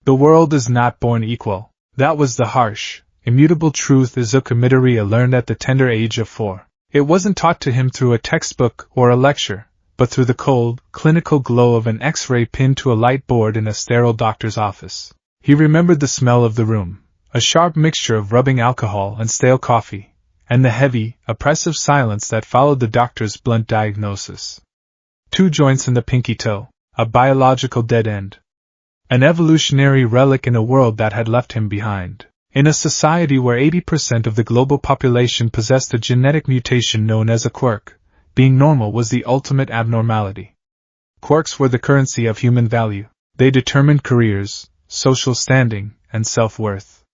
The world is not born equal. That was the harsh, immutable truth Izuku Midoriya learned at the tender age of 4. It wasn't taught to him through a textbook or a lecture, but through the cold, clinical glow of an X-ray pinned to a light board in a sterile doctor's office. He remembered the smell of the room, a sharp mixture of rubbing alcohol and stale coffee, and the heavy, oppressive silence that followed the doctor's blunt diagnosis. 2 joints in the pinky toe, a biological dead end. An evolutionary relic in a world that had left him behind. In a society where 80% of the global population possessed a genetic mutation known as a quirk, being normal was the ultimate abnormality. Quirks were the currency of human value. They determined careers, social standing, and self-worth.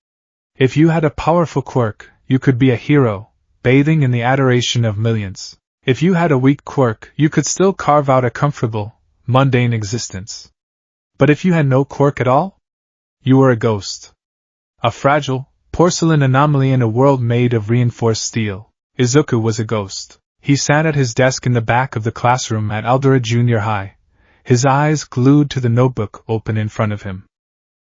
If you had a powerful quirk, you could be a hero, bathing in the adoration of millions. If you had a weak quirk, you could still carve out a comfortable, mundane existence. But if you had no quirk at all, you were a ghost. A fragile, porcelain anomaly in a world made of reinforced steel. Izuku was a ghost. He sat at his desk in the back of the classroom at Aldera Junior High, his eyes glued to the notebook open in front of him.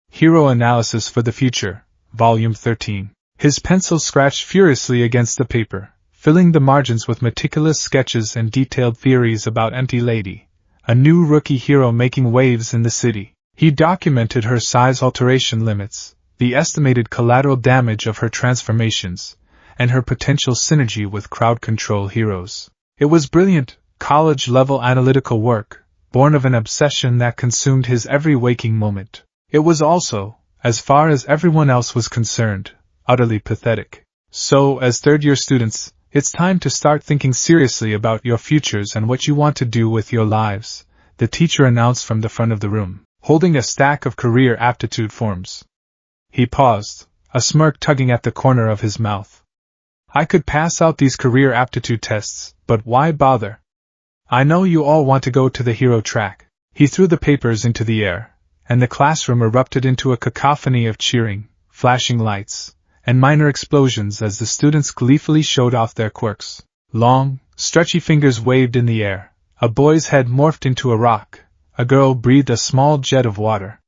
Hero Analysis for the Future, Volume 13. His pencil scratched furiously against the paper, filling the margins with meticulous sketches and detailed theories about Empty Lady, a new rookie hero making waves in the city. He documented her size alteration limits, the estimated collateral damage of her transformations, and her potential synergy with crowd control heroes. It was brilliant, college-level analytical work, born of an obsession that consumed his every waking moment. It was also, as far as everyone else was concerned, utterly pathetic. So, as third-year students, it's time to start thinking seriously about your futures and what you want to do with your lives, the teacher announced from the front of the room, holding a stack of career aptitude forms. He paused, a smirk tugging at the corner of his mouth. I could pass out these career aptitude tests, but why bother? I know you all want to go to the hero track. He threw the papers into the air, and the classroom erupted into a cacophony of cheering, flashing lights, and minor explosions as the students gleefully showed off their quirks. Long, stretchy fingers waved in the air, a boy's head morphed into a rock, a girl breathed a small jet of water.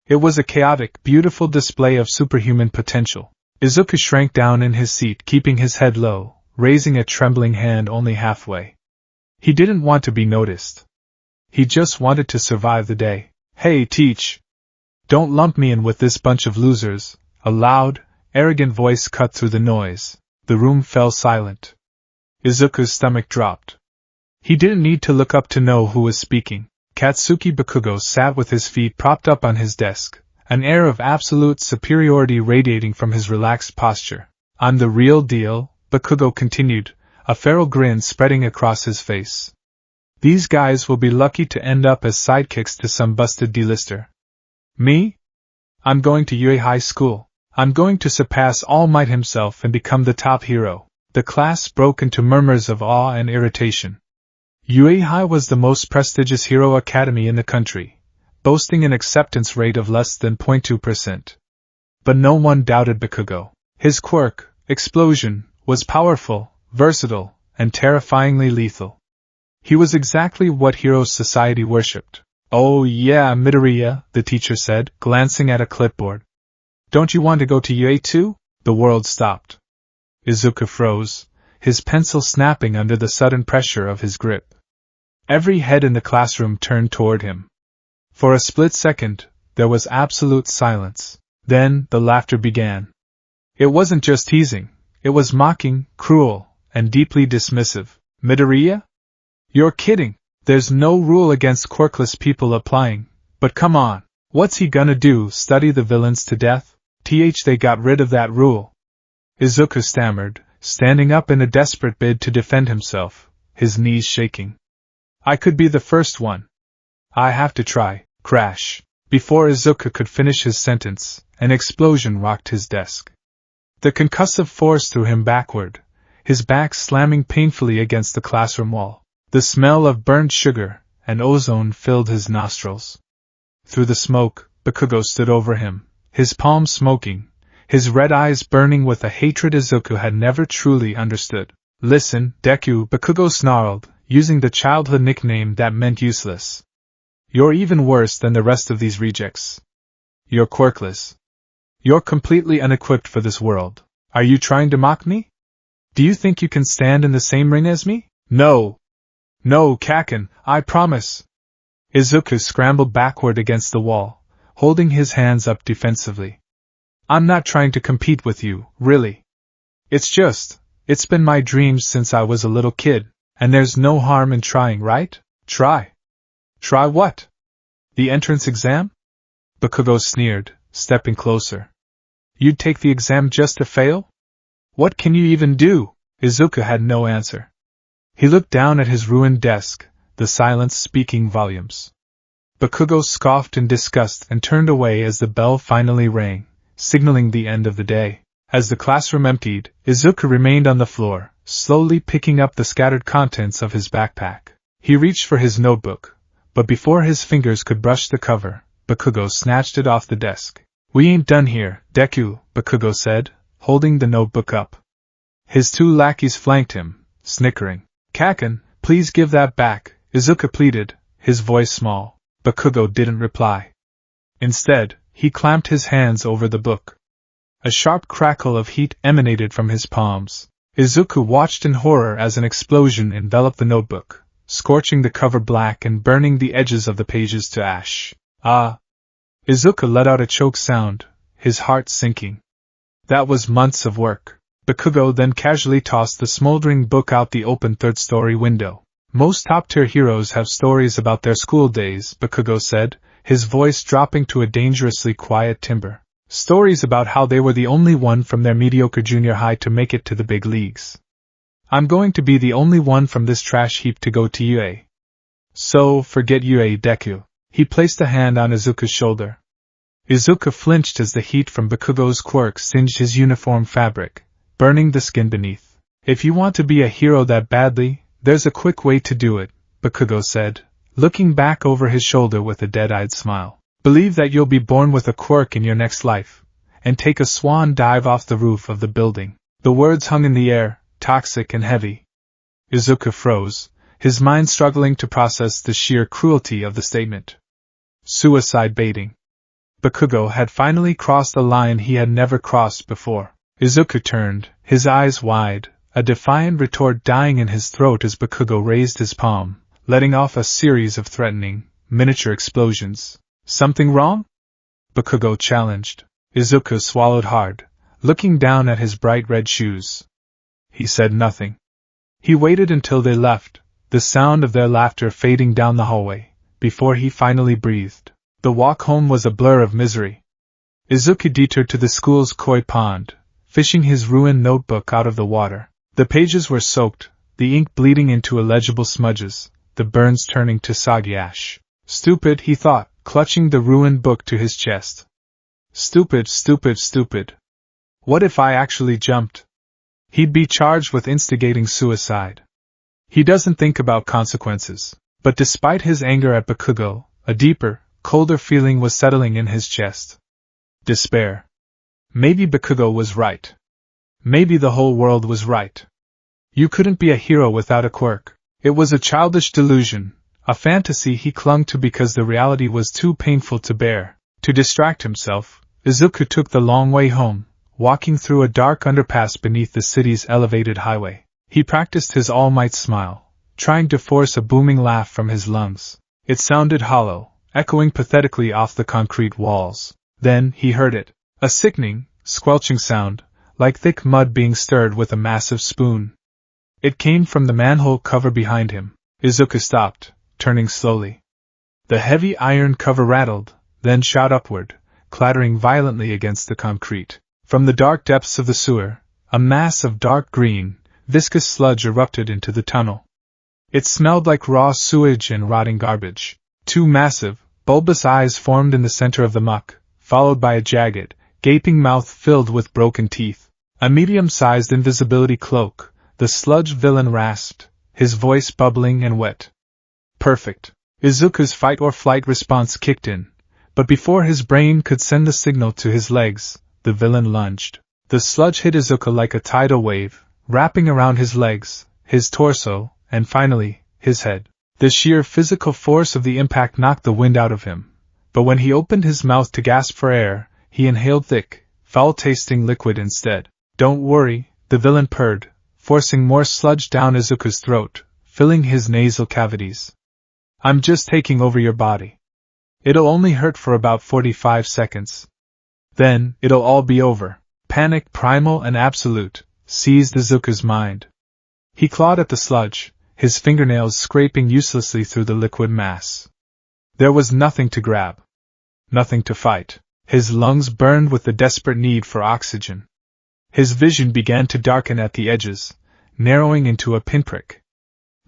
It was a chaotic, beautiful display of superhuman potential. Izuku shrank down in his seat, keeping his head low, raising a trembling hand only halfway. He didn't want to be noticed. He just wanted to survive the day. Hey, teach! Don't lump me in with this bunch of losers, a loud, arrogant voice cut through the noise. The room fell silent. Izuku's stomach dropped. He didn't need to look up to know who was speaking. Katsuki Bakugo sat with his feet propped up on his desk, an air of absolute superiority radiating from his relaxed posture. I'm the real deal, Bakugo continued, a feral grin spreading across his face. These guys will be lucky to end up as sidekicks to some busted D-lister. Me? I'm going to Yue High School. I'm going to surpass All Might himself and become the top hero. The class broke into murmurs of awe and irritation. Yue High was the most prestigious hero academy in the country, boasting an acceptance rate of less than 0.2%. But no one doubted Bakugo. His quirk, Explosion, was powerful, versatile, and terrifyingly lethal. He was exactly what heroes society worshipped. Oh yeah, Midoriya, the teacher said, glancing at a clipboard. Don't you want to go to Yue too? The world stopped. Izuku froze, his pencil snapping under the sudden pressure of his grip. Every head in the classroom turned toward him. For a split second, there was absolute silence. Then, the laughter began. It wasn't just teasing, it was mocking, cruel, and deeply dismissive. Midoriya? You're kidding! There's no rule against quirkless people applying, but come on, what's he gonna do, study the villains to death? They got rid of that rule. Izuku stammered, standing up in a desperate bid to defend himself, his knees shaking. I could be the first one. I have to try. Crash. Before Izuku could finish his sentence, an explosion rocked his desk. The concussive force threw him backward, his back slamming painfully against the classroom wall. The smell of burned sugar and ozone filled his nostrils. Through the smoke, Bakugo stood over him, his palms smoking, his red eyes burning with a hatred Izuku had never truly understood. Listen, Deku, Bakugo snarled, using the childhood nickname that meant useless. You're even worse than the rest of these rejects. You're quirkless. You're completely unequipped for this world. Are you trying to mock me? Do you think you can stand in the same ring as me? No. No, Kaken, I promise. Izuku scrambled backward against the wall, holding his hands up defensively. I'm not trying to compete with you, really. It's been my dreams since I was a little kid, and there's no harm in trying, right? Try. Try what? The entrance exam? Bakugo sneered, stepping closer. You'd take the exam just to fail? What can you even do? Izuku had no answer. He looked down at his ruined desk, the silence speaking volumes. Bakugo scoffed in disgust and turned away as the bell finally rang, signaling the end of the day. As the classroom emptied, Izuku remained on the floor, slowly picking up the scattered contents of his backpack. He reached for his notebook, but before his fingers could brush the cover, Bakugo snatched it off the desk. We ain't done here, Deku, Bakugo said, holding the notebook up. His two lackeys flanked him, snickering. Kaken, please give that back, Izuku pleaded, his voice small. Bakugo didn't reply. Instead, he clamped his hands over the book. A sharp crackle of heat emanated from his palms. Izuku watched in horror as an explosion enveloped the notebook, scorching the cover black and burning the edges of the pages to ash. Ah! Izuku let out a choke sound, his heart sinking. That was months of work. Bakugo then casually tossed the smoldering book out the open third-story window. Most top-tier heroes have stories about their school days, Bakugo said, his voice dropping to a dangerously quiet timbre. Stories about how they were the only one from their mediocre junior high to make it to the big leagues. I'm going to be the only one from this trash heap to go to UA. So, forget UA, Deku. He placed a hand on Izuku's shoulder. Izuku flinched as the heat from Bakugo's quirk singed his uniform fabric, burning the skin beneath. If you want to be a hero that badly, there's a quick way to do it, Bakugo said, looking back over his shoulder with a dead-eyed smile. Believe that you'll be born with a quirk in your next life, and take a swan dive off the roof of the building. The words hung in the air, toxic and heavy. Izuku froze, his mind struggling to process the sheer cruelty of the statement. Suicide baiting. Bakugo had finally crossed a line he had never crossed before. Izuku turned, his eyes wide, a defiant retort dying in his throat as Bakugo raised his palm, letting off a series of threatening, miniature explosions. Something wrong? Bakugo challenged. Izuku swallowed hard, looking down at his bright red shoes. He said nothing. He waited until they left, the sound of their laughter fading down the hallway, before he finally breathed. The walk home was a blur of misery. Izuku detoured to the school's koi pond, fishing his ruined notebook out of the water. The pages were soaked, the ink bleeding into illegible smudges, the burns turning to soggy ash. Stupid, he thought, clutching the ruined book to his chest. Stupid, stupid, stupid. What if I actually jumped? He'd be charged with instigating suicide. He doesn't think about consequences. But despite his anger at Bakugo, a deeper, colder feeling was settling in his chest. Despair. Maybe Bakugo was right. Maybe the whole world was right. You couldn't be a hero without a quirk. It was a childish delusion, a fantasy he clung to because the reality was too painful to bear. To distract himself, Izuku took the long way home, walking through a dark underpass beneath the city's elevated highway. He practiced his all-might smile, trying to force a booming laugh from his lungs. It sounded hollow, echoing pathetically off the concrete walls. Then he heard it, a sickening, squelching sound, like thick mud being stirred with a massive spoon. It came from the manhole cover behind him. Izuku stopped, turning slowly. The heavy iron cover rattled, then shot upward, clattering violently against the concrete. From the dark depths of the sewer, a mass of dark green, viscous sludge erupted into the tunnel. It smelled like raw sewage and rotting garbage. Two massive, bulbous eyes formed in the center of the muck, followed by a jagged, gaping mouth filled with broken teeth. A medium-sized invisibility cloak, the sludge villain rasped, his voice bubbling and wet. Perfect. Izuku's fight-or-flight response kicked in, but before his brain could send the signal to his legs, the villain lunged. The sludge hit Izuku like a tidal wave, wrapping around his legs, his torso, and finally, his head. The sheer physical force of the impact knocked the wind out of him, but when he opened his mouth to gasp for air, he inhaled thick, foul-tasting liquid instead. Don't worry, the villain purred, forcing more sludge down Izuku's throat, filling his nasal cavities. I'm just taking over your body. It'll only hurt for about 45 seconds. Then, it'll all be over. Panic, primal and absolute, seized Izuku's mind. He clawed at the sludge, his fingernails scraping uselessly through the liquid mass. There was nothing to grab. Nothing to fight. His lungs burned with the desperate need for oxygen. His vision began to darken at the edges, narrowing into a pinprick.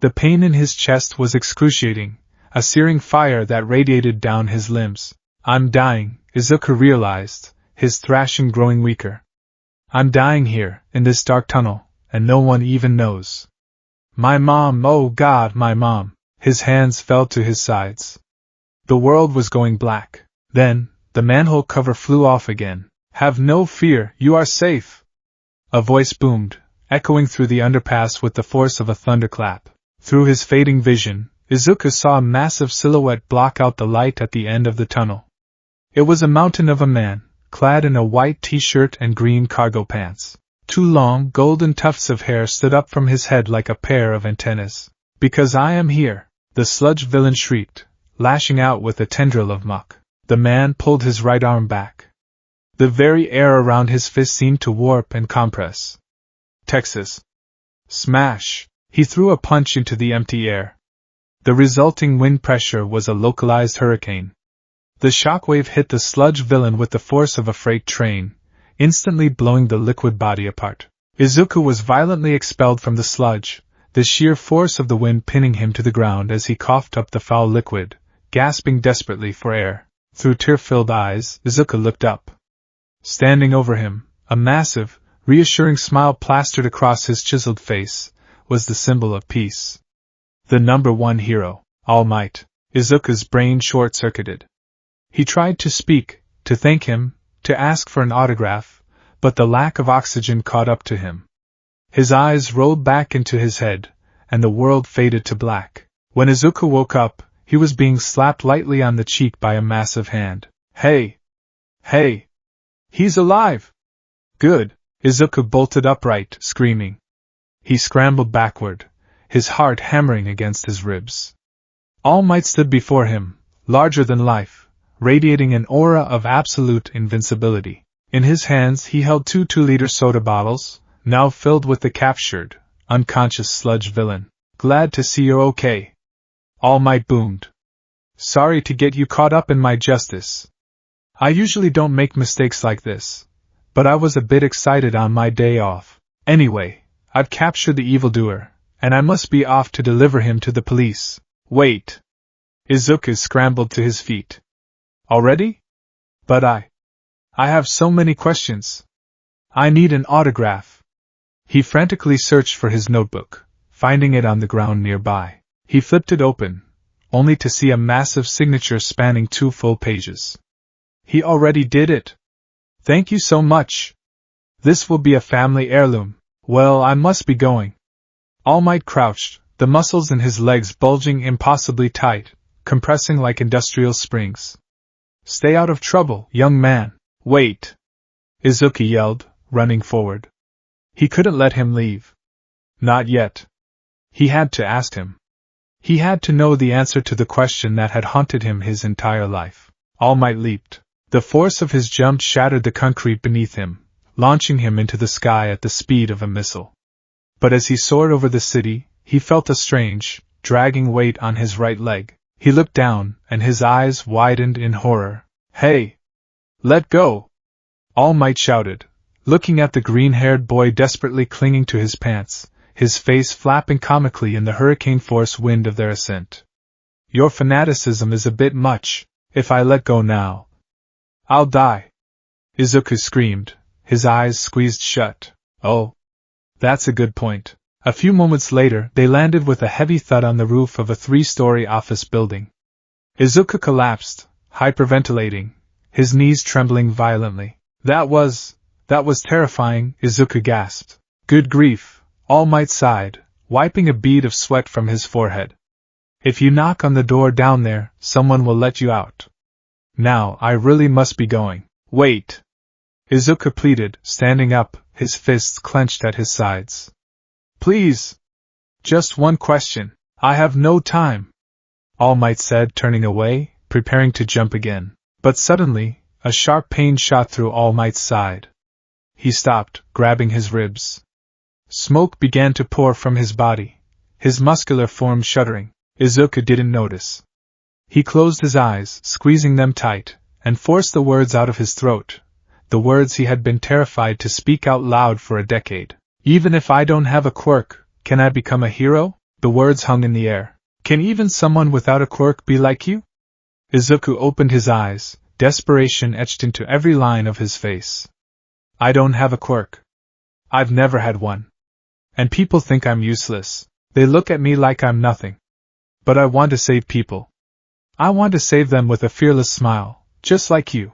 The pain in his chest was excruciating, a searing fire that radiated down his limbs. I'm dying, Izuku realized, his thrashing growing weaker. I'm dying here, in this dark tunnel, and no one even knows. My mom, oh God, my mom. His hands fell to his sides. The world was going black. Then, the manhole cover flew off again. Have no fear, you are safe. A voice boomed, echoing through the underpass with the force of a thunderclap. Through his fading vision, Izuku saw a massive silhouette block out the light at the end of the tunnel. It was a mountain of a man, clad in a white t-shirt and green cargo pants. Two long, golden tufts of hair stood up from his head like a pair of antennas. Because I am here, the sludge villain shrieked, lashing out with a tendril of muck. The man pulled his right arm back. The very air around his fist seemed to warp and compress. Texas. Smash! He threw a punch into the empty air. The resulting wind pressure was a localized hurricane. The shockwave hit the sludge villain with the force of a freight train, instantly blowing the liquid body apart. Izuku was violently expelled from the sludge, the sheer force of the wind pinning him to the ground as he coughed up the foul liquid, gasping desperately for air. Through tear-filled eyes, Izuku looked up. Standing over him, a massive, reassuring smile plastered across his chiseled face, was the symbol of peace. The number one hero, All Might. Izuku's brain short-circuited. He tried to speak, to thank him, to ask for an autograph, but the lack of oxygen caught up to him. His eyes rolled back into his head, and the world faded to black. When Izuku woke up, he was being slapped lightly on the cheek by a massive hand. Hey! Hey! He's alive! Good! Izuku bolted upright, screaming. He scrambled backward, his heart hammering against his ribs. All Might stood before him, larger than life, radiating an aura of absolute invincibility. In his hands he held two 2-liter soda bottles, now filled with the captured, unconscious sludge villain. Glad to see you're okay. All Might boomed. Sorry to get you caught up in my justice. I usually don't make mistakes like this, but I was a bit excited on my day off. Anyway, I've captured the evildoer, and I must be off to deliver him to the police. Wait. Izuku scrambled to his feet. Already? But I have so many questions. I need an autograph. He frantically searched for his notebook, finding it on the ground nearby. He flipped it open, only to see a massive signature spanning 2 full pages. He already did it. Thank you so much. This will be a family heirloom. Well, I must be going. All Might crouched, the muscles in his legs bulging impossibly tight, compressing like industrial springs. Stay out of trouble, young man. Wait! Izuku yelled, running forward. He couldn't let him leave. Not yet. He had to ask him. He had to know the answer to the question that had haunted him his entire life. All Might leaped. The force of his jump shattered the concrete beneath him, launching him into the sky at the speed of a missile. But as he soared over the city, he felt a strange, dragging weight on his right leg. He looked down, and his eyes widened in horror. Hey! Let go! All Might shouted, looking at the green-haired boy desperately clinging to his pants, his face flapping comically in the hurricane-force wind of their ascent. Your fanaticism is a bit much. If I let go now, I'll die. Izuku screamed, his eyes squeezed shut. Oh. That's a good point. A few moments later, they landed with a heavy thud on the roof of a 3-story office building. Izuku collapsed, hyperventilating, his knees trembling violently. That was terrifying, Izuku gasped. Good grief, All Might sighed, wiping a bead of sweat from his forehead. If you knock on the door down there, someone will let you out. Now, I really must be going. Wait! Izuku pleaded, standing up, his fists clenched at his sides. Please! Just one question. I have no time. All Might said, turning away, preparing to jump again. But suddenly, a sharp pain shot through All Might's side. He stopped, grabbing his ribs. Smoke began to pour from his body, his muscular form shuddering. Izuku didn't notice. He closed his eyes, squeezing them tight, and forced the words out of his throat, the words he had been terrified to speak out loud for a decade. Even if I don't have a quirk, can I become a hero? The words hung in the air. Can even someone without a quirk be like you? Izuku opened his eyes, desperation etched into every line of his face. I don't have a quirk. I've never had one. And people think I'm useless. They look at me like I'm nothing. But I want to save people. I want to save them with a fearless smile, just like you.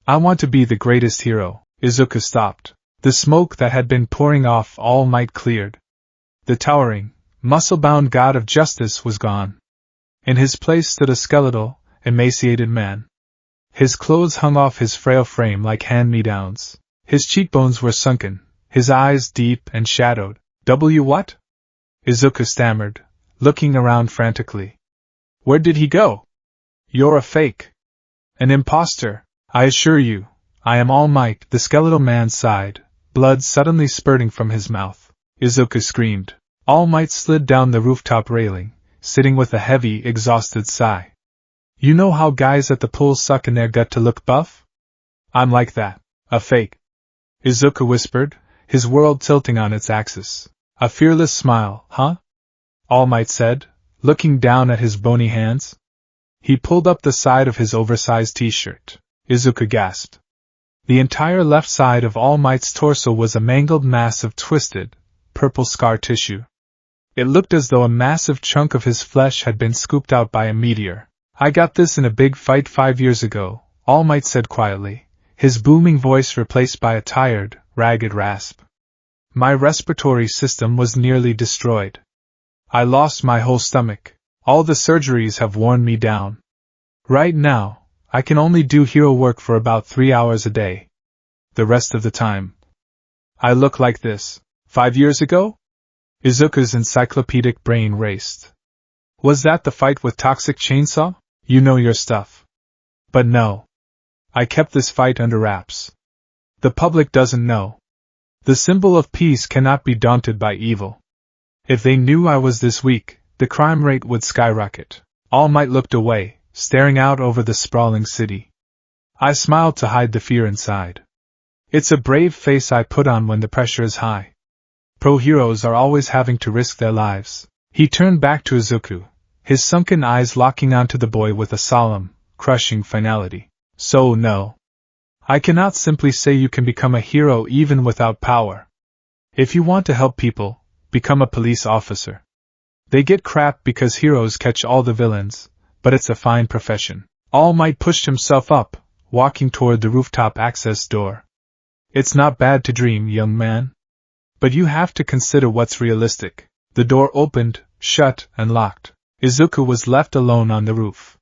I want to be the greatest hero. Izuku stopped. The smoke that had been pouring off All Might cleared. The towering, muscle-bound god of justice was gone. In his place stood a skeletal, emaciated man. His clothes hung off his frail frame like hand-me-downs. His cheekbones were sunken, his eyes deep and shadowed. What? Izuku stammered, looking around frantically. Where did he go? You're a fake. An imposter. I assure you, I am All Might. The skeletal man sighed, blood suddenly spurting from his mouth. Izuku screamed. All Might slid down the rooftop railing, sitting with a heavy, exhausted sigh. You know how guys at the pool suck in their gut to look buff? I'm like that. A fake. Izuku whispered, his world tilting on its axis. A fearless smile, huh? All Might said, looking down at his bony hands. He pulled up the side of his oversized t-shirt. Izuku gasped. The entire left side of All Might's torso was a mangled mass of twisted, purple scar tissue. It looked as though a massive chunk of his flesh had been scooped out by a meteor. I got this in a big fight 5 years ago, All Might said quietly, his booming voice replaced by a tired, ragged rasp. My respiratory system was nearly destroyed. I lost my whole stomach. All the surgeries have worn me down. Right now, I can only do hero work for about 3 hours a day. The rest of the time, I look like this. 5 years ago? Izuku's encyclopedic brain raced. Was that the fight with Toxic Chainsaw? You know your stuff. But no. I kept this fight under wraps. The public doesn't know. The symbol of peace cannot be daunted by evil. If they knew I was this weak, the crime rate would skyrocket. All Might looked away, staring out over the sprawling city. I smiled to hide the fear inside. It's a brave face I put on when the pressure is high. Pro heroes are always having to risk their lives. He turned back to Izuku, his sunken eyes locking onto the boy with a solemn, crushing finality. So no. I cannot simply say you can become a hero even without power. If you want to help people, become a police officer. They get crap because heroes catch all the villains, but it's a fine profession. All Might pushed himself up, walking toward the rooftop access door. It's not bad to dream, young man. But you have to consider what's realistic. The door opened, shut, and locked. Izuku was left alone on the roof.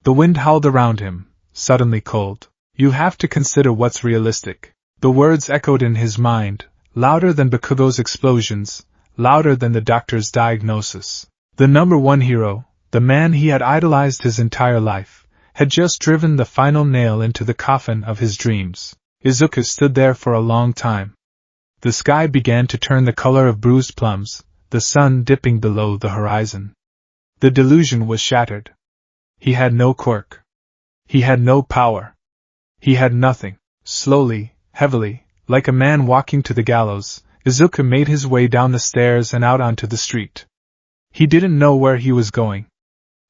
The wind howled around him, suddenly cold. You have to consider what's realistic. The words echoed in his mind, louder than Bakugo's explosions, louder than the doctor's diagnosis. The number one hero, the man he had idolized his entire life, had just driven the final nail into the coffin of his dreams. Izuku stood there for a long time. The sky began to turn the color of bruised plums, the sun dipping below the horizon. The delusion was shattered. He had no quirk. He had no power. He had nothing. Slowly, heavily, like a man walking to the gallows, Izuku made his way down the stairs and out onto the street. He didn't know where he was going.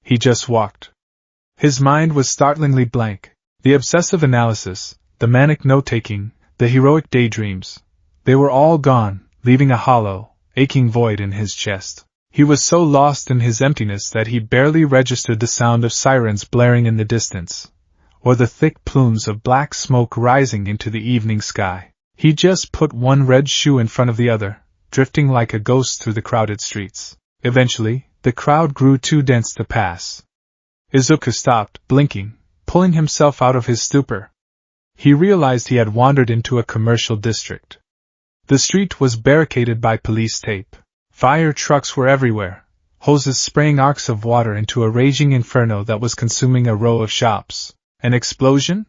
He just walked. His mind was startlingly blank. The obsessive analysis, the manic note-taking, the heroic daydreams, they were all gone, leaving a hollow, aching void in his chest. He was so lost in his emptiness that he barely registered the sound of sirens blaring in the distance, or the thick plumes of black smoke rising into the evening sky. He just put one red shoe in front of the other, drifting like a ghost through the crowded streets. Eventually, the crowd grew too dense to pass. Izuku stopped, blinking, pulling himself out of his stupor. He realized he had wandered into a commercial district. The street was barricaded by police tape. Fire trucks were everywhere, hoses spraying arcs of water into a raging inferno that was consuming a row of shops. An explosion?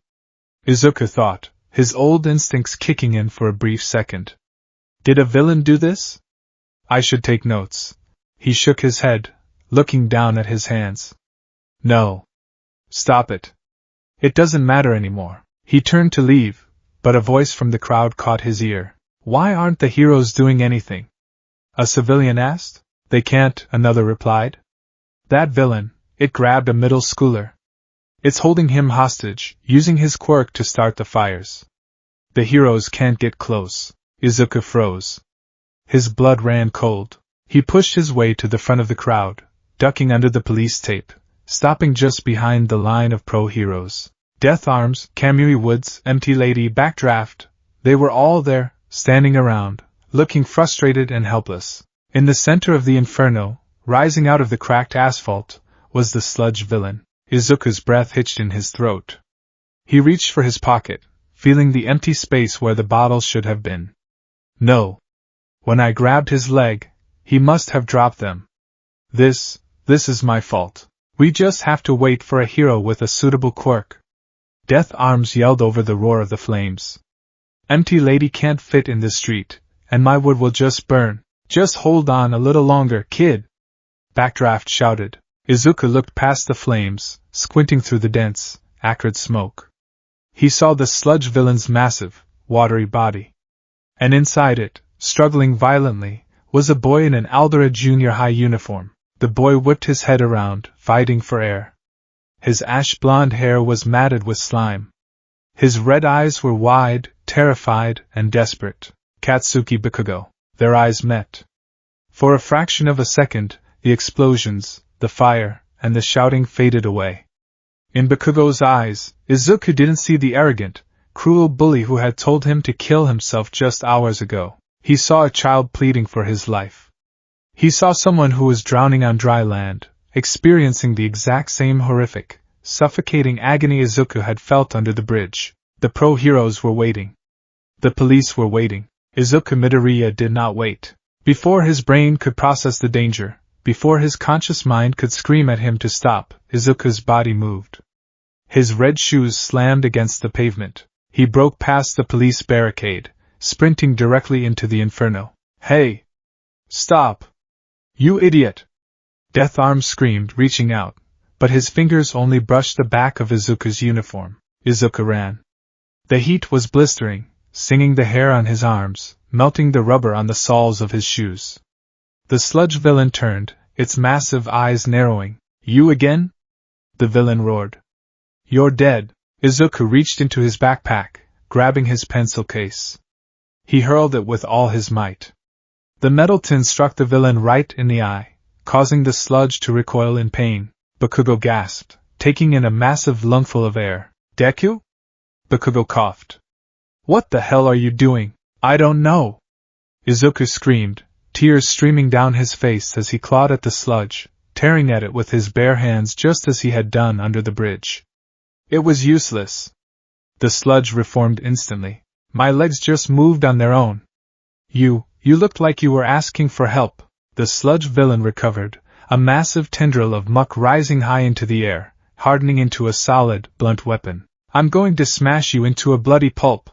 Izuku thought, his old instincts kicking in for a brief second. Did a villain do this? I should take notes. He shook his head, looking down at his hands. No. Stop it. It doesn't matter anymore. He turned to leave, but a voice from the crowd caught his ear. Why aren't the heroes doing anything? A civilian asked. They can't, another replied. That villain, it grabbed a middle schooler. It's holding him hostage, using his quirk to start the fires. The heroes can't get close. Izuku froze. His blood ran cold. He pushed his way to the front of the crowd, ducking under the police tape, stopping just behind the line of pro-heroes. Death Arms, Kamui Woods, Empty Lady, Backdraft, they were all there, standing around, looking frustrated and helpless. In the center of the inferno, rising out of the cracked asphalt, was the sludge villain. Izuku's breath hitched in his throat. He reached for his pocket, feeling the empty space where the bottles should have been. No. When I grabbed his leg, he must have dropped them. This is my fault. We just have to wait for a hero with a suitable quirk. Death Arms yelled over the roar of the flames. Empty Lady can't fit in this street, and my wood will just burn. Just hold on a little longer, kid. Backdraft shouted. Izuku looked past the flames, squinting through the dense, acrid smoke. He saw the sludge villain's massive, watery body. And inside it, struggling violently, was a boy in an Aldera junior high uniform. The boy whipped his head around, fighting for air. His ash-blonde hair was matted with slime. His red eyes were wide, terrified, and desperate. Katsuki Bakugo. Their eyes met. For a fraction of a second, the explosions, the fire, and the shouting faded away. In Bakugo's eyes, Izuku didn't see the arrogant, cruel bully who had told him to kill himself just hours ago. He saw a child pleading for his life. He saw someone who was drowning on dry land, experiencing the exact same horrific, suffocating agony Izuku had felt under the bridge. The pro-heroes were waiting. The police were waiting. Izuku Midoriya did not wait. Before his brain could process the danger, before his conscious mind could scream at him to stop, Izuku's body moved. His red shoes slammed against the pavement. He broke past the police barricade, sprinting directly into the inferno. Hey! Stop! You idiot! Death Arms screamed, reaching out, but his fingers only brushed the back of Izuku's uniform. Izuku ran. The heat was blistering, singing the hair on his arms, melting the rubber on the soles of his shoes. The sludge villain turned, its massive eyes narrowing. You again? The villain roared. You're dead. Izuku reached into his backpack, grabbing his pencil case. He hurled it with all his might. The metal tin struck the villain right in the eye, causing the sludge to recoil in pain. Bakugo gasped, taking in a massive lungful of air. Deku? Bakugo coughed. What the hell are you doing? I don't know. Izuku screamed, tears streaming down his face as he clawed at the sludge, tearing at it with his bare hands just as he had done under the bridge. It was useless. The sludge reformed instantly. My legs just moved on their own. You looked like you were asking for help. The sludge villain recovered, a massive tendril of muck rising high into the air, hardening into a solid, blunt weapon. I'm going to smash you into a bloody pulp.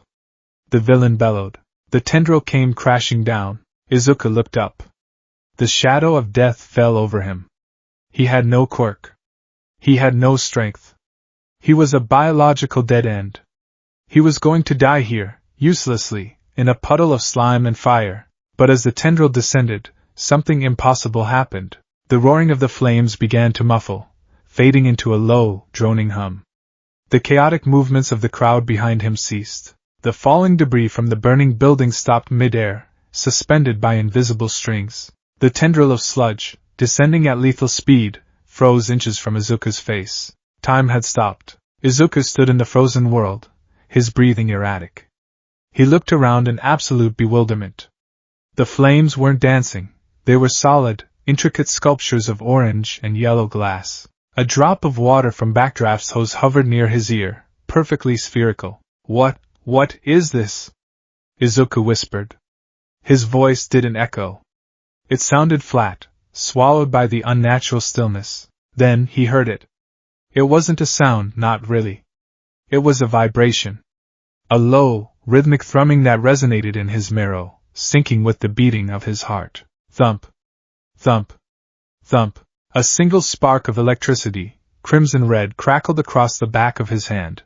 The villain bellowed. The tendril came crashing down. Izuku looked up. The shadow of death fell over him. He had no quirk. He had no strength. He was a biological dead end. He was going to die here, uselessly, in a puddle of slime and fire. But as the tendril descended, something impossible happened. The roaring of the flames began to muffle, fading into a low, droning hum. The chaotic movements of the crowd behind him ceased. The falling debris from the burning building stopped mid-air, suspended by invisible strings. The tendril of sludge, descending at lethal speed, froze inches from Izuku's face. Time had stopped. Izuku stood in the frozen world, his breathing erratic. He looked around in absolute bewilderment. The flames weren't dancing, they were solid, intricate sculptures of orange and yellow glass. A drop of water from backdraft's hose hovered near his ear, perfectly spherical. What is this? Izuku whispered. His voice didn't echo. It sounded flat, swallowed by the unnatural stillness. Then he heard it. It wasn't a sound, not really. It was a vibration. A low, rhythmic thrumming that resonated in his marrow, syncing with the beating of his heart. Thump. Thump. Thump. A single spark of electricity, crimson red, crackled across the back of his hand.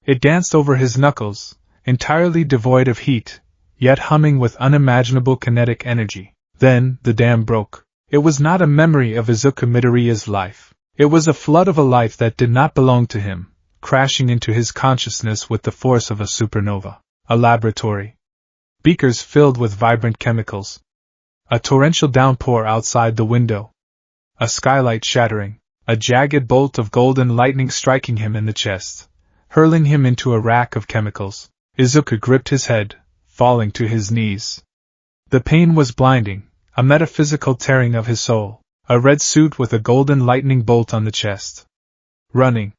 It danced over his knuckles, entirely devoid of heat, yet humming with unimaginable kinetic energy. Then, the dam broke. It was not a memory of Izuku Midoriya's life. It was a flood of a life that did not belong to him, crashing into his consciousness with the force of a supernova. A laboratory. Beakers filled with vibrant chemicals. A torrential downpour outside the window. A skylight shattering. A jagged bolt of golden lightning striking him in the chest, hurling him into a rack of chemicals. Izuku gripped his head, falling to his knees. The pain was blinding, a metaphysical tearing of his soul. A red suit with a golden lightning bolt on the chest. Running.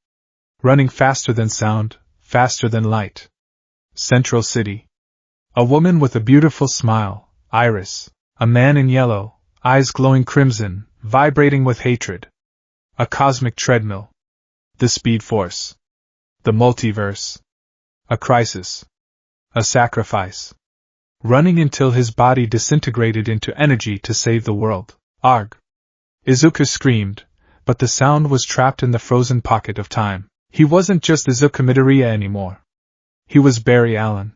Running faster than sound, faster than light. Central City. A woman with a beautiful smile, Iris. A man in yellow, eyes glowing crimson, vibrating with hatred. A cosmic treadmill. The Speed Force. The multiverse. A crisis. A sacrifice. Running until his body disintegrated into energy to save the world. Arg! Izuku screamed, but the sound was trapped in the frozen pocket of time. He wasn't just Izuku Midoriya anymore. He was Barry Allen.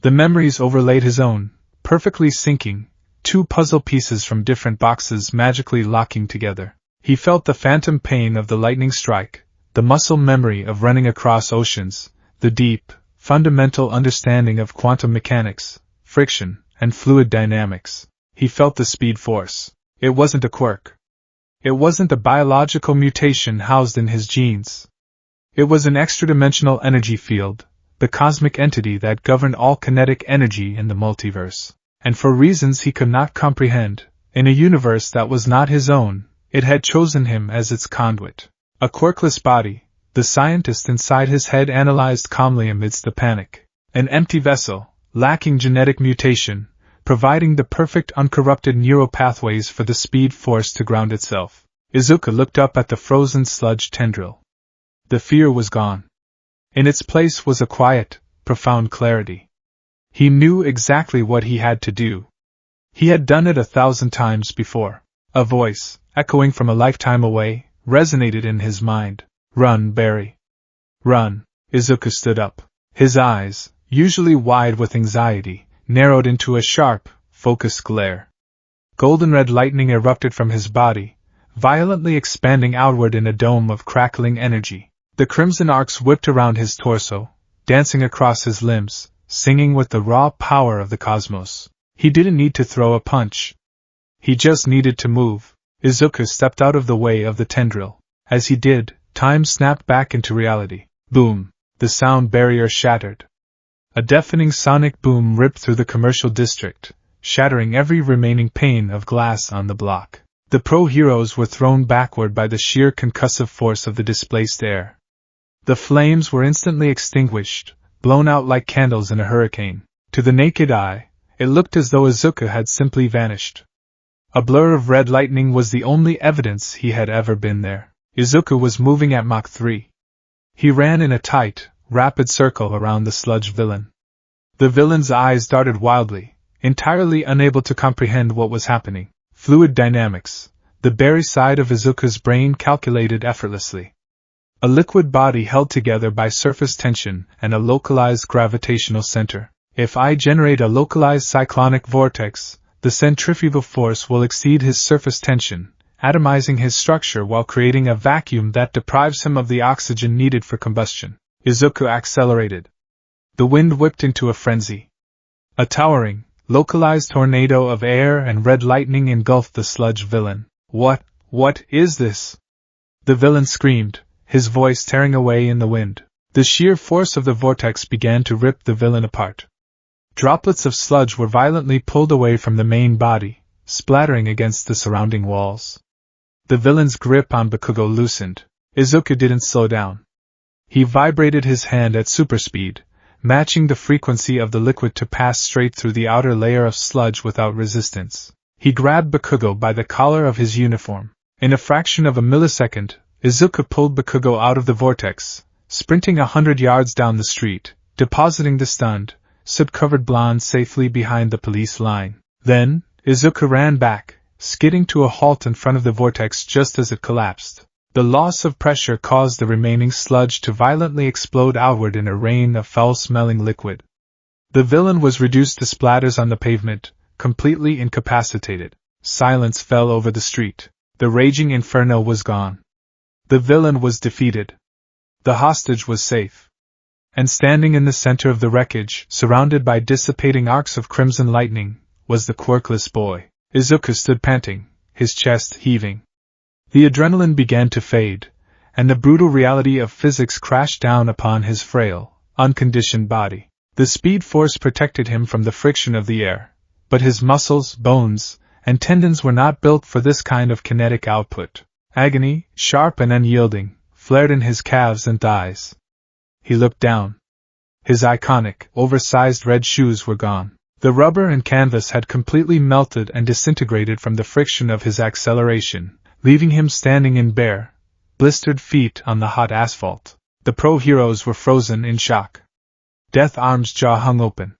The memories overlaid his own, perfectly syncing, two puzzle pieces from different boxes magically locking together. He felt the phantom pain of the lightning strike, the muscle memory of running across oceans, the deep, fundamental understanding of quantum mechanics, friction, and fluid dynamics. He felt the speed force. It wasn't a quirk. It wasn't a biological mutation housed in his genes. It was an extra-dimensional energy field, the cosmic entity that governed all kinetic energy in the multiverse. And for reasons he could not comprehend, in a universe that was not his own, it had chosen him as its conduit. A quirkless body, the scientist inside his head analyzed calmly amidst the panic. An empty vessel, lacking genetic mutation, providing the perfect uncorrupted neural pathways for the speed force to ground itself. Izuku looked up at the frozen sludge tendril. The fear was gone. In its place was a quiet, profound clarity. He knew exactly what he had to do. He had done it 1,000 times before. A voice, echoing from a lifetime away, resonated in his mind. Run, Barry. Run. Izuku stood up. His eyes, usually wide with anxiety, narrowed into a sharp, focused glare. Golden red lightning erupted from his body, violently expanding outward in a dome of crackling energy. The crimson arcs whipped around his torso, dancing across his limbs, singing with the raw power of the cosmos. He didn't need to throw a punch. He just needed to move. Izuku stepped out of the way of the tendril. As he did, time snapped back into reality. Boom! The sound barrier shattered. A deafening sonic boom ripped through the commercial district, shattering every remaining pane of glass on the block. The pro-heroes were thrown backward by the sheer concussive force of the displaced air. The flames were instantly extinguished, blown out like candles in a hurricane. To the naked eye, it looked as though Izuku had simply vanished. A blur of red lightning was the only evidence he had ever been there. Izuku was moving at Mach 3. He ran in a tight, rapid circle around the sludge villain. The villain's eyes darted wildly, entirely unable to comprehend what was happening. Fluid dynamics, the Barry side of Izuku's brain calculated effortlessly. A liquid body held together by surface tension and a localized gravitational center. If I generate a localized cyclonic vortex, the centrifugal force will exceed his surface tension, atomizing his structure while creating a vacuum that deprives him of the oxygen needed for combustion. Izuku accelerated. The wind whipped into a frenzy. A towering, localized tornado of air and red lightning engulfed the sludge villain. What is this? The villain screamed, his voice tearing away in the wind. The sheer force of the vortex began to rip the villain apart. Droplets of sludge were violently pulled away from the main body, splattering against the surrounding walls. The villain's grip on Bakugo loosened. Izuku didn't slow down. He vibrated his hand at superspeed, matching the frequency of the liquid to pass straight through the outer layer of sludge without resistance. He grabbed Bakugo by the collar of his uniform. In a fraction of a millisecond, Izuku pulled Bakugo out of the vortex, sprinting 100 yards down the street, depositing the stunned, soot-covered blonde safely behind the police line. Then, Izuku ran back, skidding to a halt in front of the vortex just as it collapsed. The loss of pressure caused the remaining sludge to violently explode outward in a rain of foul-smelling liquid. The villain was reduced to splatters on the pavement, completely incapacitated. Silence fell over the street. The raging inferno was gone. The villain was defeated. The hostage was safe. And standing in the center of the wreckage, surrounded by dissipating arcs of crimson lightning, was the quirkless boy. Izuku stood panting, his chest heaving. The adrenaline began to fade, and the brutal reality of physics crashed down upon his frail, unconditioned body. The speed force protected him from the friction of the air, but his muscles, bones, and tendons were not built for this kind of kinetic output. Agony, sharp and unyielding, flared in his calves and thighs. He looked down. His iconic, oversized red shoes were gone. The rubber and canvas had completely melted and disintegrated from the friction of his acceleration, leaving him standing in bare, blistered feet on the hot asphalt. The pro-heroes were frozen in shock. Death Arm's jaw hung open.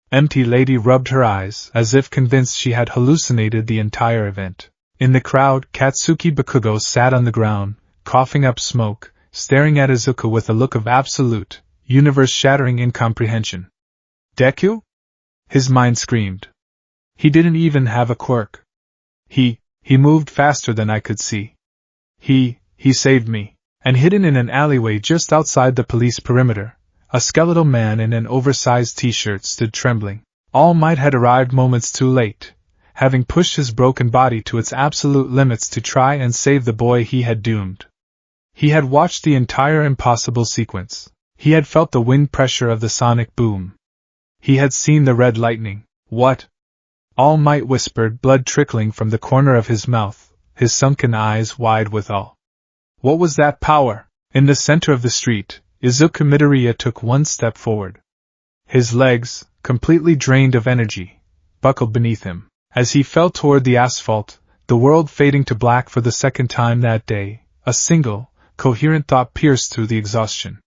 Empty Lady rubbed her eyes, as if convinced she had hallucinated the entire event. In the crowd, Katsuki Bakugo sat on the ground, coughing up smoke, staring at Izuku with a look of absolute, universe-shattering incomprehension. Deku? His mind screamed. He didn't even have a quirk. He moved faster than I could see. He saved me. And hidden in an alleyway just outside the police perimeter, a skeletal man in an oversized t-shirt stood trembling. All Might had arrived moments too late, having pushed his broken body to its absolute limits to try and save the boy he had doomed. He had watched the entire impossible sequence. He had felt the wind pressure of the sonic boom. He had seen the red lightning. What? All Might whispered, blood trickling from the corner of his mouth, his sunken eyes wide with awe. What was that power? In the center of the street, Izuku Midoriya took one step forward. His legs, completely drained of energy, buckled beneath him. As he fell toward the asphalt, the world fading to black for the second time that day, a single, coherent thought pierced through the exhaustion.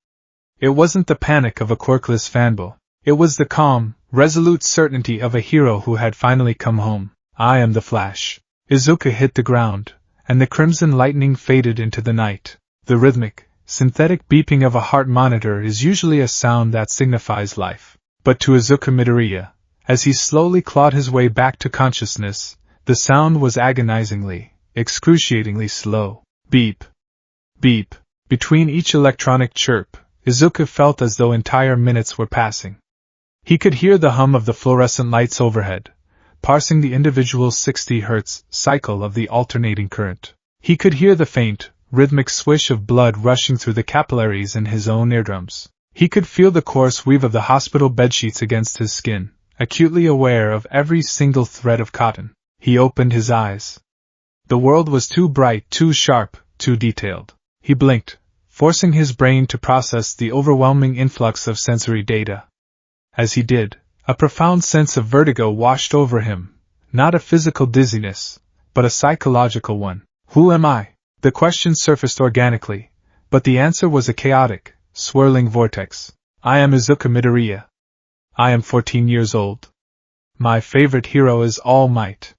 It wasn't the panic of a quirkless fanboy. It was the calm, resolute certainty of a hero who had finally come home. I am the Flash. Izuku hit the ground, and the crimson lightning faded into the night. The rhythmic, synthetic beeping of a heart monitor is usually a sound that signifies life. But to Izuku Midoriya, as he slowly clawed his way back to consciousness, the sound was agonizingly, excruciatingly slow. Beep. Beep. Between each electronic chirp, Izuku felt as though entire minutes were passing. He could hear the hum of the fluorescent lights overhead, parsing the individual 60 Hz cycle of the alternating current. He could hear the faint, rhythmic swish of blood rushing through the capillaries in his own eardrums. He could feel the coarse weave of the hospital bedsheets against his skin, acutely aware of every single thread of cotton. He opened his eyes. The world was too bright, too sharp, too detailed. He blinked, forcing his brain to process the overwhelming influx of sensory data. As he did, a profound sense of vertigo washed over him, not a physical dizziness, but a psychological one. Who am I? The question surfaced organically, but the answer was a chaotic, swirling vortex. I am Izuku Midoriya. I am 14 years old. My favorite hero is All Might.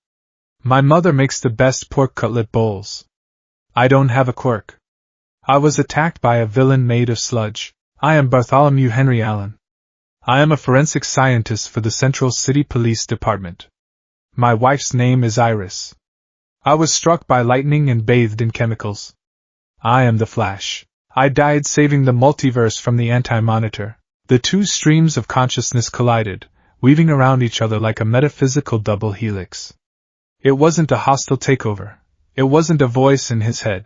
My mother makes the best pork cutlet bowls. I don't have a quirk. I was attacked by a villain made of sludge. I am Bartholomew Henry Allen. I am a forensic scientist for the Central City Police Department. My wife's name is Iris. I was struck by lightning and bathed in chemicals. I am the Flash. I died saving the multiverse from the Anti-Monitor. The two streams of consciousness collided, weaving around each other like a metaphysical double helix. It wasn't a hostile takeover. It wasn't a voice in his head.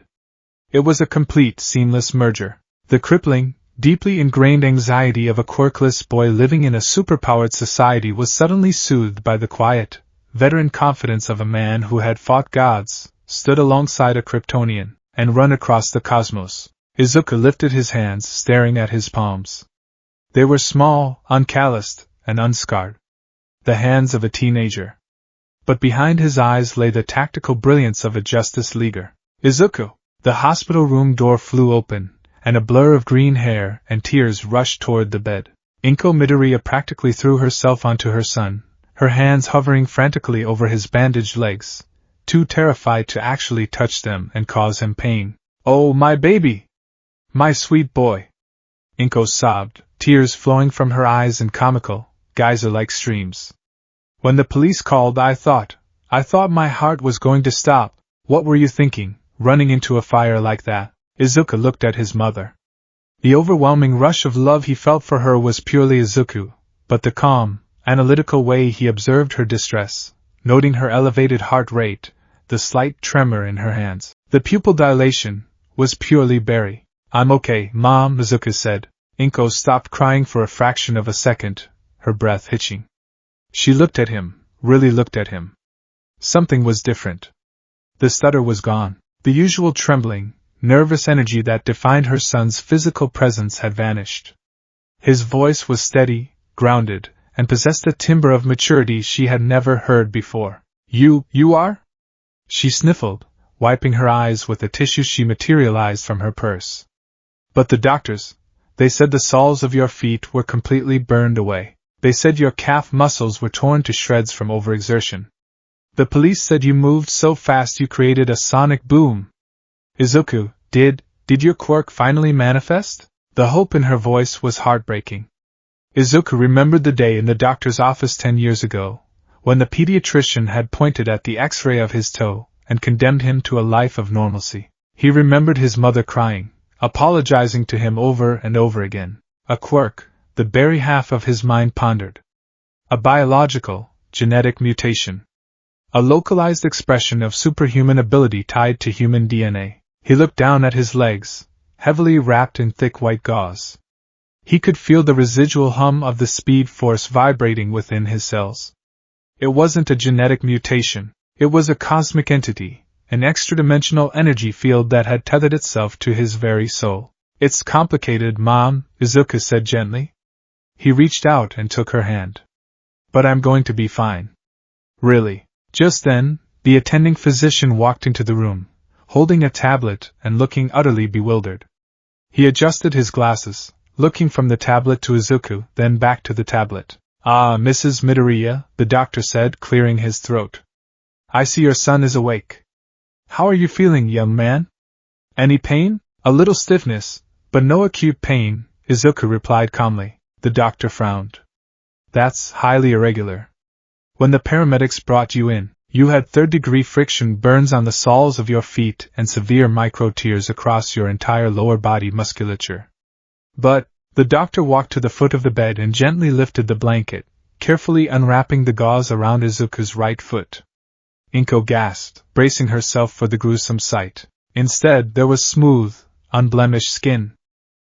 It was a complete, seamless merger. The crippling, deeply ingrained anxiety of a quirkless boy living in a superpowered society was suddenly soothed by the quiet, veteran confidence of a man who had fought gods, stood alongside a Kryptonian, and run across the cosmos. Izuku lifted his hands, staring at his palms. They were small, uncalloused, and unscarred. The hands of a teenager. But behind his eyes lay the tactical brilliance of a Justice Leaguer. Izuku! The hospital room door flew open, and a blur of green hair and tears rushed toward the bed. Inko Midoriya practically threw herself onto her son, her hands hovering frantically over his bandaged legs, too terrified to actually touch them and cause him pain. "Oh, my baby! My sweet boy!" Inko sobbed, tears flowing from her eyes in comical, geyser-like streams. "When the police called, I thought my heart was going to stop." "What were you thinking, running into a fire like that?" Izuku looked at his mother. The overwhelming rush of love he felt for her was purely Izuku, but the calm, analytical way he observed her distress, noting her elevated heart rate, the slight tremor in her hands, the pupil dilation, was purely Barry. "I'm okay, Mom," Izuku said. Inko stopped crying for a fraction of a second, her breath hitching. She looked at him, really looked at him. Something was different. The stutter was gone. The usual trembling, nervous energy that defined her son's physical presence had vanished. His voice was steady, grounded, and possessed a timbre of maturity she had never heard before. You are?" She sniffled, wiping her eyes with a tissue she materialized from her purse. "But the doctors, they said the soles of your feet were completely burned away. They said your calf muscles were torn to shreds from overexertion. The police said you moved so fast you created a sonic boom." "Izuku, did your quirk finally manifest?" The hope in her voice was heartbreaking. Izuku remembered the day in the doctor's office 10 years ago, when the pediatrician had pointed at the X-ray of his toe and condemned him to a life of normalcy. He remembered his mother crying, apologizing to him over and over again. A quirk, the Barry half of his mind pondered. A biological, genetic mutation. A localized expression of superhuman ability tied to human DNA. He looked down at his legs, heavily wrapped in thick white gauze. He could feel the residual hum of the speed force vibrating within his cells. It wasn't a genetic mutation, it was a cosmic entity, an extra-dimensional energy field that had tethered itself to his very soul. "It's complicated, Mom," Izuku said gently. He reached out and took her hand. "But I'm going to be fine. Really." Just then, the attending physician walked into the room, holding a tablet and looking utterly bewildered. He adjusted his glasses, looking from the tablet to Izuku, then back to the tablet. "Ah, Mrs. Midoriya," the doctor said, clearing his throat. "I see your son is awake. How are you feeling, young man? Any pain?" "A little stiffness, but no acute pain," Izuku replied calmly. The doctor frowned. "That's highly irregular. When the paramedics brought you in, you had third-degree friction burns on the soles of your feet and severe micro-tears across your entire lower body musculature." "But," the doctor walked to the foot of the bed and gently lifted the blanket, carefully unwrapping the gauze around Izuku's right foot. Inko gasped, bracing herself for the gruesome sight. Instead, there was smooth, unblemished skin.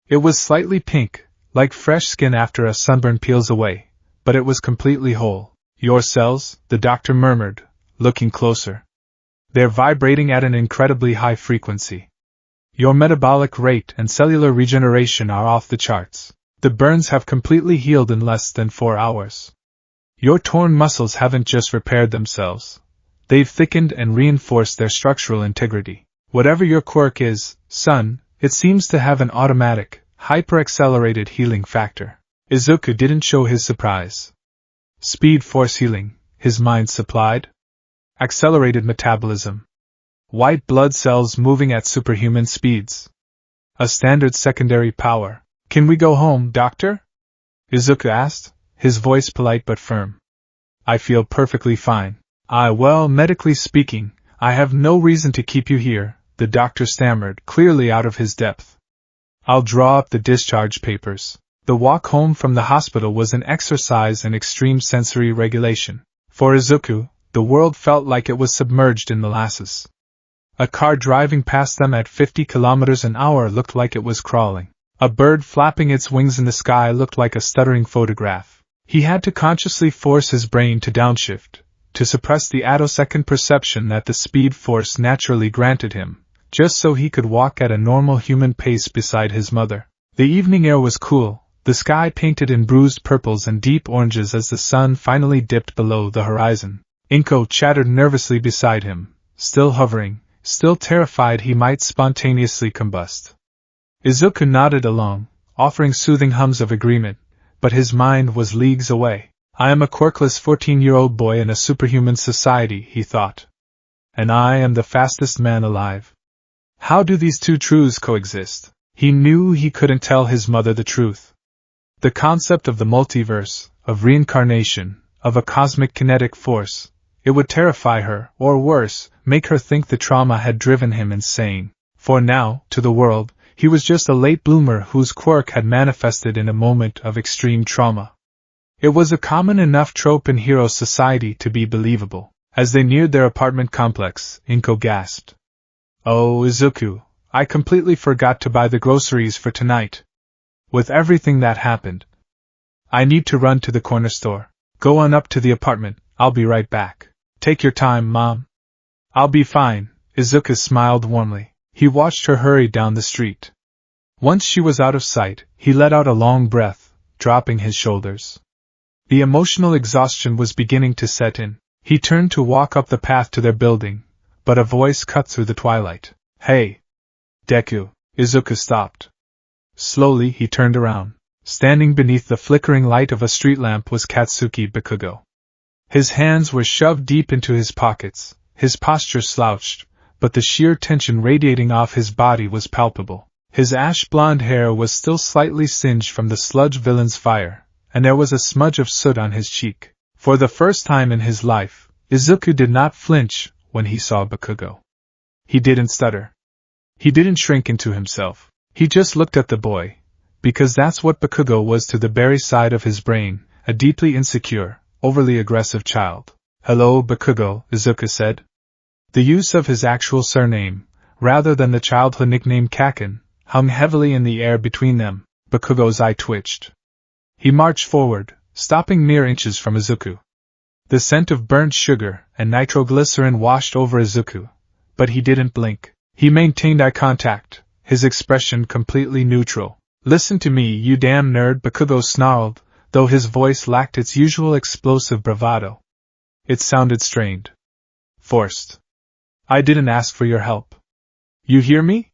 It was slightly pink, like fresh skin after a sunburn peels away, but it was completely whole. "Your cells," the doctor murmured, looking closer. "They're vibrating at an incredibly high frequency. Your metabolic rate and cellular regeneration are off the charts. The burns have completely healed in less than 4 hours. Your torn muscles haven't just repaired themselves. They've thickened and reinforced their structural integrity. Whatever your quirk is, son, it seems to have an automatic, hyper-accelerated healing factor." Izuku didn't show his surprise. Speed force healing, his mind supplied. Accelerated metabolism. White blood cells moving at superhuman speeds. A standard secondary power. "Can we go home, doctor?" Izuku asked, his voice polite but firm. "I feel perfectly fine. Well, medically speaking, I have no reason to keep you here," the doctor stammered, clearly out of his depth. "I'll draw up the discharge papers." The walk home from the hospital was an exercise in extreme sensory regulation. For Izuku, the world felt like it was submerged in molasses. A car driving past them at 50 kilometers an hour looked like it was crawling. A bird flapping its wings in the sky looked like a stuttering photograph. He had to consciously force his brain to downshift, to suppress the attosecond perception that the speed force naturally granted him, just so he could walk at a normal human pace beside his mother. The evening air was cool, the sky painted in bruised purples and deep oranges as the sun finally dipped below the horizon. Inko chattered nervously beside him, still hovering, still terrified he might spontaneously combust. Izuku nodded along, offering soothing hums of agreement, but his mind was leagues away. I am a quirkless 14-year-old boy in a superhuman society, he thought. And I am the fastest man alive. How do these two truths coexist? He knew he couldn't tell his mother the truth. The concept of the multiverse, of reincarnation, of a cosmic kinetic force, it would terrify her, or worse, make her think the trauma had driven him insane. For now, to the world, he was just a late bloomer whose quirk had manifested in a moment of extreme trauma. It was a common enough trope in hero society to be believable. As they neared their apartment complex, Inko gasped. Oh, Izuku, I completely forgot to buy the groceries for tonight. With everything that happened, I need to run to the corner store. Go on up to the apartment, I'll be right back. Take your time, Mom. I'll be fine, Izuku smiled warmly. He watched her hurry down the street. Once she was out of sight, he let out a long breath, dropping his shoulders. The emotional exhaustion was beginning to set in. He turned to walk up the path to their building, but a voice cut through the twilight. Hey! Deku! Izuku stopped. Slowly he turned around. Standing beneath the flickering light of a street lamp was Katsuki Bakugo. His hands were shoved deep into his pockets, his posture slouched, but the sheer tension radiating off his body was palpable. His ash-blonde hair was still slightly singed from the sludge villain's fire, and there was a smudge of soot on his cheek. For the first time in his life, Izuku did not flinch when he saw Bakugo. He didn't stutter. He didn't shrink into himself. He just looked at the boy, because that's what Bakugo was to the very side of his brain, a deeply insecure, overly aggressive child. Hello, Bakugo, Izuku said. The use of his actual surname, rather than the childhood nickname Kaken, hung heavily in the air between them. Bakugo's eye twitched. He marched forward, stopping mere inches from Izuku. The scent of burnt sugar and nitroglycerin washed over Izuku, but he didn't blink. He maintained eye contact, his expression completely neutral. Listen to me, you damn nerd, Bakugo snarled, though his voice lacked its usual explosive bravado. It sounded strained. Forced. I didn't ask for your help. You hear me?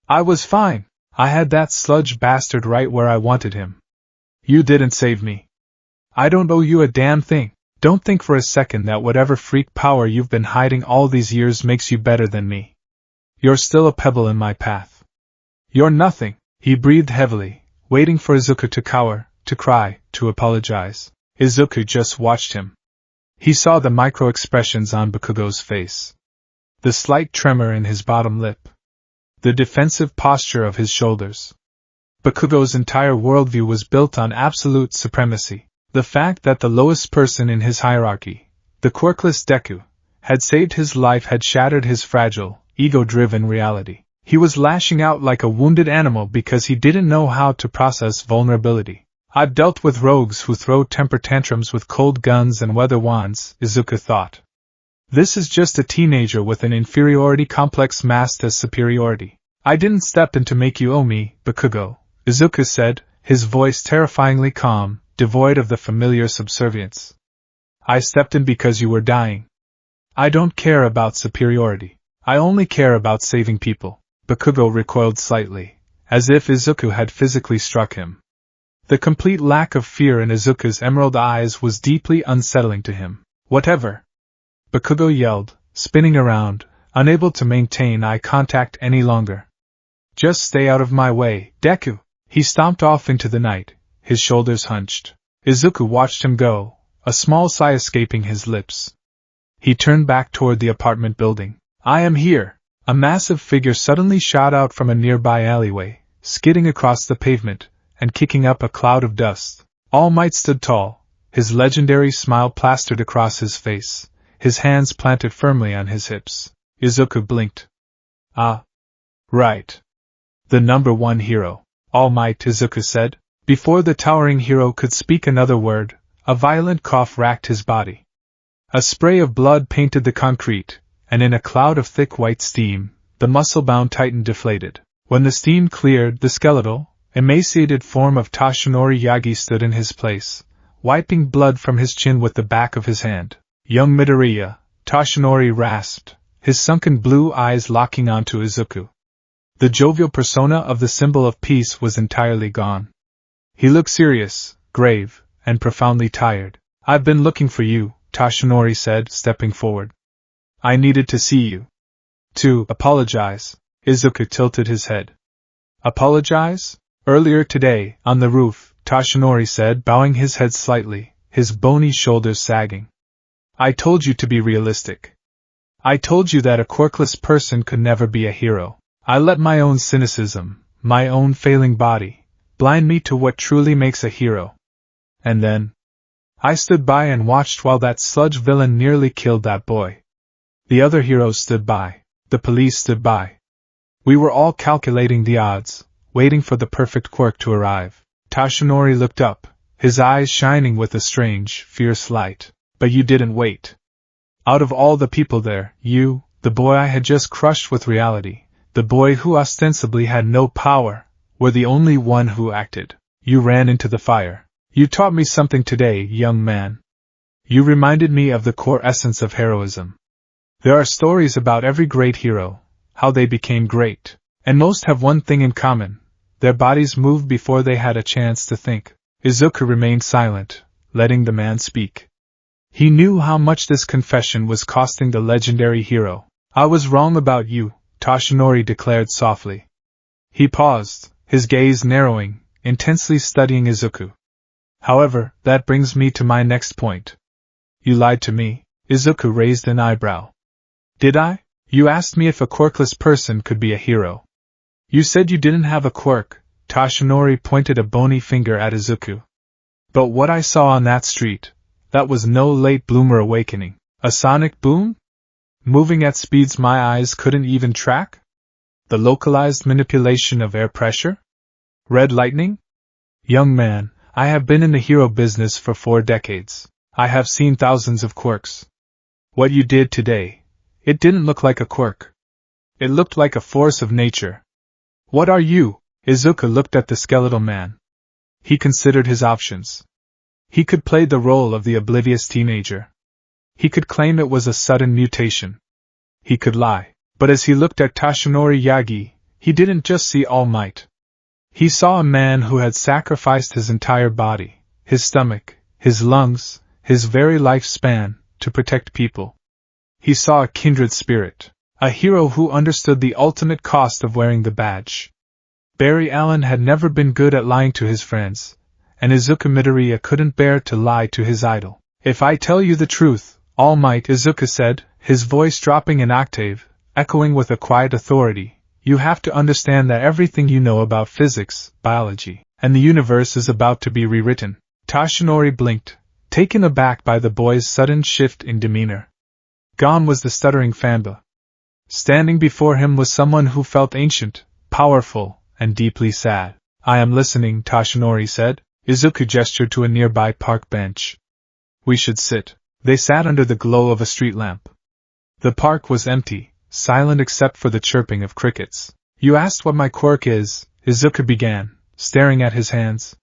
I was fine. I had that sludge bastard right where I wanted him. You didn't save me. I don't owe you a damn thing. Don't think for a second that whatever freak power you've been hiding all these years makes you better than me. You're still a pebble in my path. You're nothing. He breathed heavily, waiting for Izuku to cower, to cry, to apologize. Izuku just watched him. He saw the micro-expressions on Bakugo's face. The slight tremor in his bottom lip. The defensive posture of his shoulders. Bakugo's entire worldview was built on absolute supremacy. The fact that the lowest person in his hierarchy, the quirkless Deku, had saved his life had shattered his fragile, ego-driven reality. He was lashing out like a wounded animal because he didn't know how to process vulnerability. I've dealt with rogues who throw temper tantrums with cold guns and weather wands, Izuku thought. This is just a teenager with an inferiority complex masked as superiority. I didn't step in to make you owe me, Bakugo, Izuku said, his voice terrifyingly calm, devoid of the familiar subservience. I stepped in because you were dying. I don't care about superiority. I only care about saving people. Bakugo recoiled slightly, as if Izuku had physically struck him. The complete lack of fear in Izuku's emerald eyes was deeply unsettling to him. Whatever! Bakugo yelled, spinning around, unable to maintain eye contact any longer. Just stay out of my way, Deku! He stomped off into the night, his shoulders hunched. Izuku watched him go, a small sigh escaping his lips. He turned back toward the apartment building. I am here! A massive figure suddenly shot out from a nearby alleyway, skidding across the pavement, and kicking up a cloud of dust. All Might stood tall, his legendary smile plastered across his face, his hands planted firmly on his hips. Izuku blinked. Ah. Right. The number one hero. All Might, Izuku said. Before the towering hero could speak another word, a violent cough racked his body. A spray of blood painted the concrete, and in a cloud of thick white steam, the muscle-bound titan deflated. When the steam cleared, the skeletal, emaciated form of Toshinori Yagi stood in his place, wiping blood from his chin with the back of his hand. Young Midoriya, Toshinori rasped, his sunken blue eyes locking onto Izuku. The jovial persona of the symbol of peace was entirely gone. He looked serious, grave, and profoundly tired. "I've been looking for you," Toshinori said, stepping forward. "I needed to see you." "To apologize." Izuku tilted his head. "Apologize?" "Earlier today, on the roof," Toshinori said, bowing his head slightly, his bony shoulders sagging. "I told you to be realistic. I told you that a quirkless person could never be a hero. I let my own cynicism, my own failing body, blind me to what truly makes a hero. And then I stood by and watched while that sludge villain nearly killed that boy. The other heroes stood by. The police stood by. We were all calculating the odds, waiting for the perfect quirk to arrive." Toshinori looked up, his eyes shining with a strange, fierce light. "But you didn't wait. Out of all the people there, you, the boy I had just crushed with reality, the boy who ostensibly had no power, were the only one who acted. You ran into the fire. You taught me something today, young man. You reminded me of the core essence of heroism. There are stories about every great hero, how they became great, and most have one thing in common: their bodies moved before they had a chance to think." Izuku remained silent, letting the man speak. He knew how much this confession was costing the legendary hero. "I was wrong about you," Toshinori declared softly. He paused, his gaze narrowing, intensely studying Izuku. "However, that brings me to my next point. You lied to me." Izuku raised an eyebrow. "Did I? You asked me if a quirkless person could be a hero. You said you didn't have a quirk." Toshinori pointed a bony finger at Izuku. "But what I saw on that street, that was no late bloomer awakening. A sonic boom? Moving at speeds my eyes couldn't even track? The localized manipulation of air pressure? Red lightning? Young man, I have been in the hero business for 4 decades. I have seen thousands of quirks. What you did today, it didn't look like a quirk. It looked like a force of nature. What are you?" Izuku looked at the skeletal man. He considered his options. He could play the role of the oblivious teenager. He could claim it was a sudden mutation. He could lie. But as he looked at Toshinori Yagi, he didn't just see All Might. He saw a man who had sacrificed his entire body, his stomach, his lungs, his very lifespan, to protect people. He saw a kindred spirit, a hero who understood the ultimate cost of wearing the badge. Barry Allen had never been good at lying to his friends, and Izuku Midoriya couldn't bear to lie to his idol. "If I tell you the truth, All Might," Izuku said, his voice dropping an octave, echoing with a quiet authority, "you have to understand that everything you know about physics, biology, and the universe is about to be rewritten." Toshinori blinked, taken aback by the boy's sudden shift in demeanor. Gone was the stuttering fanboy. Standing before him was someone who felt ancient, powerful, and deeply sad. "I am listening," Toshinori said. Izuku gestured to a nearby park bench. "We should sit." They sat under the glow of a street lamp. The park was empty, silent except for the chirping of crickets. "You asked what my quirk is," Izuku began, staring at his hands.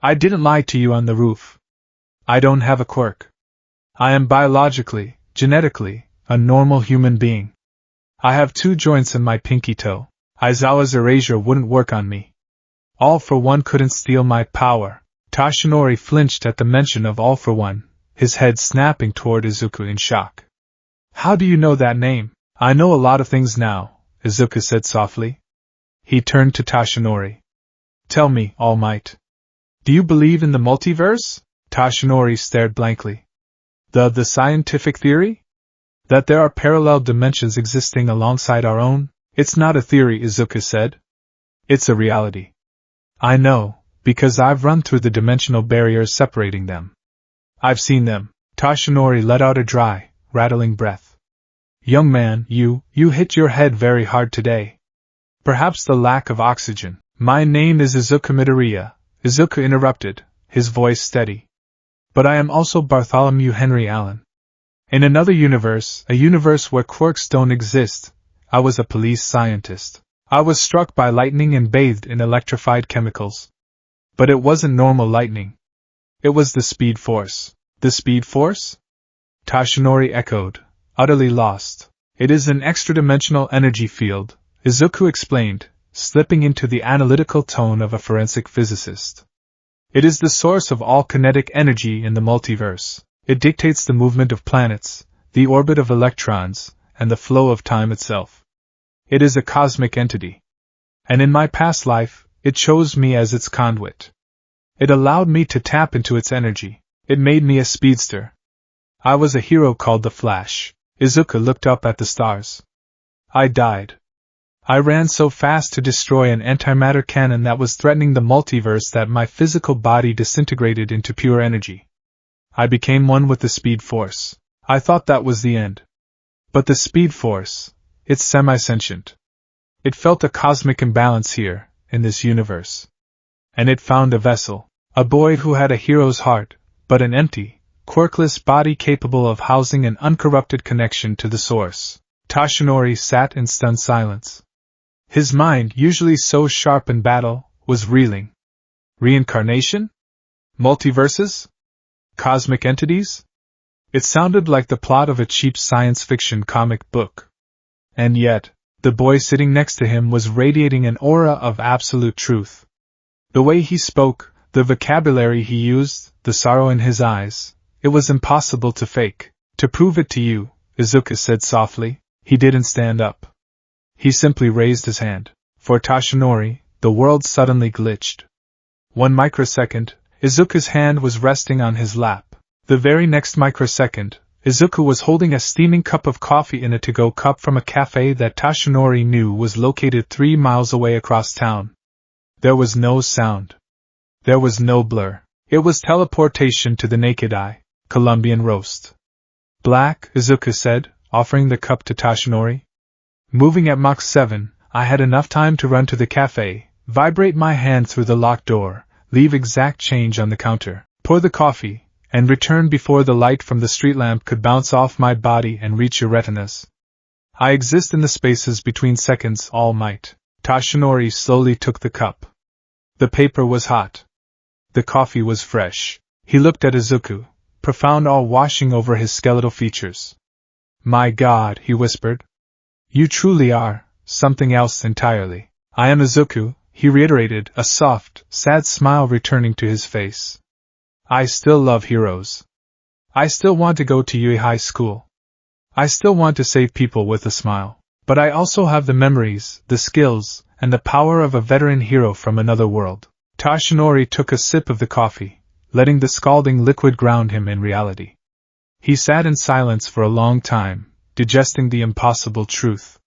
"I didn't lie to you on the roof. I don't have a quirk. I am biologically, genetically, a normal human being. I have 2 joints in my pinky toe. Aizawa's erasure wouldn't work on me. All for One couldn't steal my power." Toshinori flinched at the mention of All for One, his head snapping toward Izuku in shock. "How do you know that name?" "I know a lot of things now," Izuku said softly. He turned to Toshinori. "Tell me, All Might. Do you believe in the multiverse?" Toshinori stared blankly. The scientific theory? That there are parallel dimensions existing alongside our own?" "It's not a theory," Izuku said. "It's a reality. I know, because I've run through the dimensional barriers separating them. I've seen them." Toshinori let out a dry, rattling breath. "Young man, you hit your head very hard today. Perhaps the lack of oxygen." "My name is Izuku Midoriya," Izuku interrupted, his voice steady. "But I am also Bartholomew Henry Allen. In another universe, a universe where quirks don't exist, I was a police scientist. I was struck by lightning and bathed in electrified chemicals. But it wasn't normal lightning. It was the Speed Force. The Speed Force? Tashinori echoed, utterly lost. It is an extra-dimensional energy field, Izuku explained, slipping into the analytical tone of a forensic physicist. It is the source of all kinetic energy in the multiverse. It dictates the movement of planets, the orbit of electrons, and the flow of time itself. It is a cosmic entity. And in my past life, it chose me as its conduit. It allowed me to tap into its energy. It made me a speedster. I was a hero called the Flash. Izuku looked up at the stars. I died. I ran so fast to destroy an antimatter cannon that was threatening the multiverse that my physical body disintegrated into pure energy. I became one with the Speed Force. I thought that was the end. But the Speed Force, it's semi-sentient. It felt a cosmic imbalance here, in this universe. And it found a vessel, a boy who had a hero's heart, but an empty, quirkless body capable of housing an uncorrupted connection to the source. Tashinori sat in stunned silence. His mind, usually so sharp in battle, was reeling. Reincarnation? Multiverses? Cosmic entities? It sounded like the plot of a cheap science fiction comic book. And yet, the boy sitting next to him was radiating an aura of absolute truth. The way he spoke, the vocabulary he used, the sorrow in his eyes, it was impossible to fake. To prove it to you, Izuku said softly. He didn't stand up. He simply raised his hand. For Tashinori, the world suddenly glitched. 1 microsecond, Izuku's hand was resting on his lap. The very next microsecond, Izuku was holding a steaming cup of coffee in a to-go cup from a cafe that Tashinori knew was located 3 miles away across town. There was no sound. There was no blur. It was teleportation to the naked eye. Colombian roast. Black, Izuku said, offering the cup to Tashinori. Moving at Mach 7, I had enough time to run to the cafe, vibrate my hand through the locked door, leave exact change on the counter, pour the coffee, and return before the light from the street lamp could bounce off my body and reach your retinas. I exist in the spaces between seconds, all might. Tashinori slowly took the cup. The paper was hot. The coffee was fresh. He looked at Izuku, profound awe washing over his skeletal features. My God, he whispered. You truly are something else entirely. I am Izuku, he reiterated, a soft, sad smile returning to his face. I still love heroes. I still want to go to Yui High School. I still want to save people with a smile. But I also have the memories, the skills, and the power of a veteran hero from another world. Tashinori took a sip of the coffee, letting the scalding liquid ground him in reality. He sat in silence for a long time, digesting the impossible truth.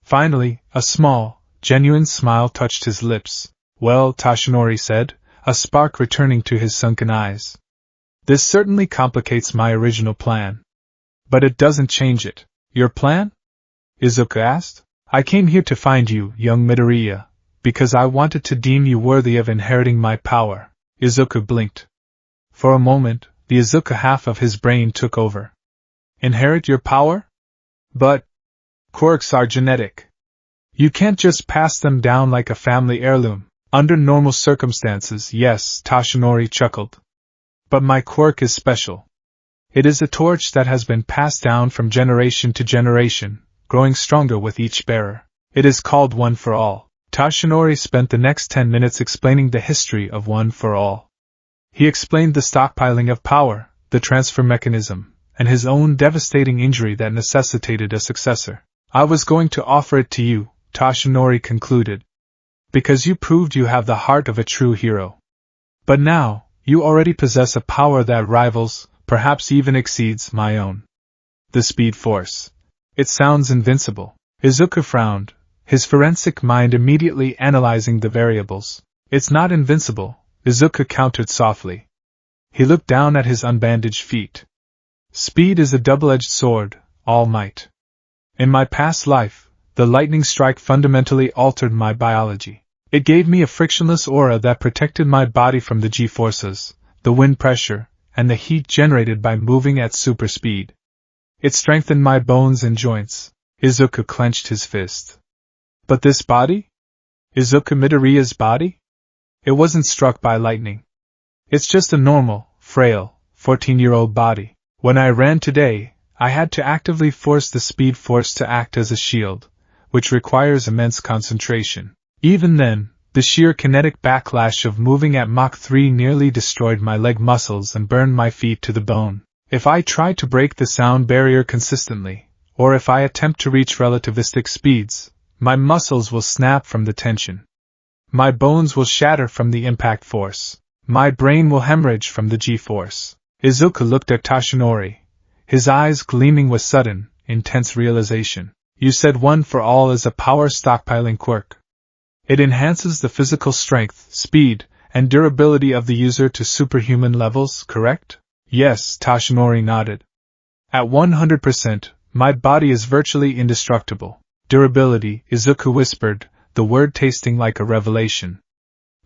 Finally, a small, genuine smile touched his lips. Well, Tashinori said, a spark returning to his sunken eyes. This certainly complicates my original plan. But it doesn't change it. Your plan? Izuku asked. I came here to find you, young Midoriya, because I wanted to deem you worthy of inheriting my power. Izuku blinked. For a moment, the Izuku half of his brain took over. Inherit your power? But quirks are genetic. You can't just pass them down like a family heirloom. Under normal circumstances, yes, Tashinori chuckled. But my quirk is special. It is a torch that has been passed down from generation to generation, growing stronger with each bearer. It is called One for All. Tashinori spent the next 10 minutes explaining the history of One for All. He explained the stockpiling of power, the transfer mechanism, and his own devastating injury that necessitated a successor. I was going to offer it to you, Tashinori concluded, because you proved you have the heart of a true hero. But now, you already possess a power that rivals, perhaps even exceeds, my own. The Speed Force. It sounds invincible. Izuku frowned, his forensic mind immediately analyzing the variables. It's not invincible, Izuku countered softly. He looked down at his unbandaged feet. Speed is a double-edged sword, all might. In my past life, the lightning strike fundamentally altered my biology. It gave me a frictionless aura that protected my body from the G-forces, the wind pressure, and the heat generated by moving at super speed. It strengthened my bones and joints. Izuku clenched his fist. But this body? Izuku Midoriya's body? It wasn't struck by lightning. It's just a normal, frail, 14-year-old body. When I ran today, I had to actively force the speed force to act as a shield, which requires immense concentration. Even then, the sheer kinetic backlash of moving at Mach 3 nearly destroyed my leg muscles and burned my feet to the bone. If I try to break the sound barrier consistently, or if I attempt to reach relativistic speeds, my muscles will snap from the tension. My bones will shatter from the impact force. My brain will hemorrhage from the G-force. Izuku looked at Toshinori, his eyes gleaming with sudden, intense realization. You said one for all is a power stockpiling quirk. It enhances the physical strength, speed, and durability of the user to superhuman levels, correct? Yes, Toshinori nodded. At 100%, my body is virtually indestructible. Durability, Izuku whispered, the word tasting like a revelation.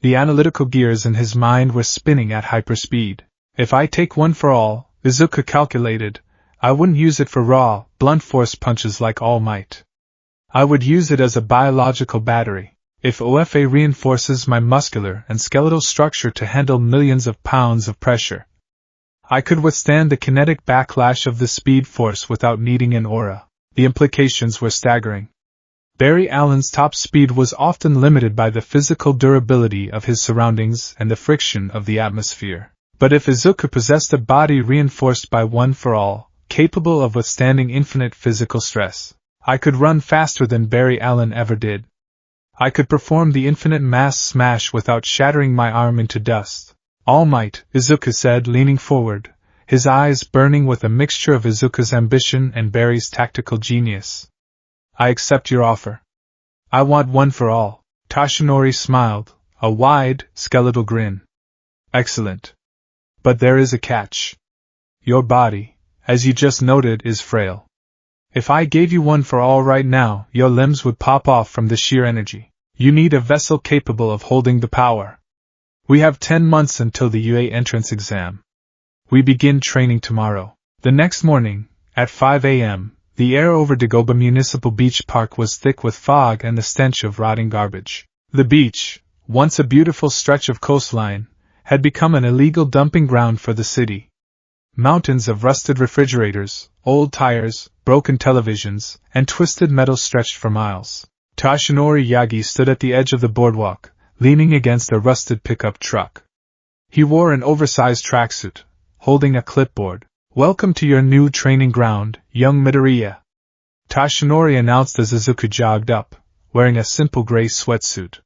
The analytical gears in his mind were spinning at hyperspeed. If I take one for all, Izuku calculated, I wouldn't use it for raw, blunt force punches like All Might. I would use it as a biological battery. If OFA reinforces my muscular and skeletal structure to handle millions of pounds of pressure, I could withstand the kinetic backlash of the speed force without needing an aura. The implications were staggering. Barry Allen's top speed was often limited by the physical durability of his surroundings and the friction of the atmosphere. But if Izuku possessed a body reinforced by one for all, capable of withstanding infinite physical stress, I could run faster than Barry Allen ever did. I could perform the infinite mass smash without shattering my arm into dust. All Might, Izuku said, leaning forward, his eyes burning with a mixture of Izuku's ambition and Barry's tactical genius. I accept your offer. I want one for all. Toshinori smiled, a wide, skeletal grin. Excellent. But there is a catch. Your body, as you just noted, is frail. If I gave you one for all right now, your limbs would pop off from the sheer energy. You need a vessel capable of holding the power. We have 10 months until the UA entrance exam. We begin training tomorrow. The next morning, at 5 a.m., the air over Dagoba Municipal Beach Park was thick with fog and the stench of rotting garbage. The beach, once a beautiful stretch of coastline, had become an illegal dumping ground for the city. Mountains of rusted refrigerators, old tires, broken televisions, and twisted metal stretched for miles. Toshinori Yagi stood at the edge of the boardwalk, leaning against a rusted pickup truck. He wore an oversized tracksuit, holding a clipboard. Welcome to your new training ground, young Midoriya. Toshinori announced as Izuku jogged up, wearing a simple gray sweatsuit.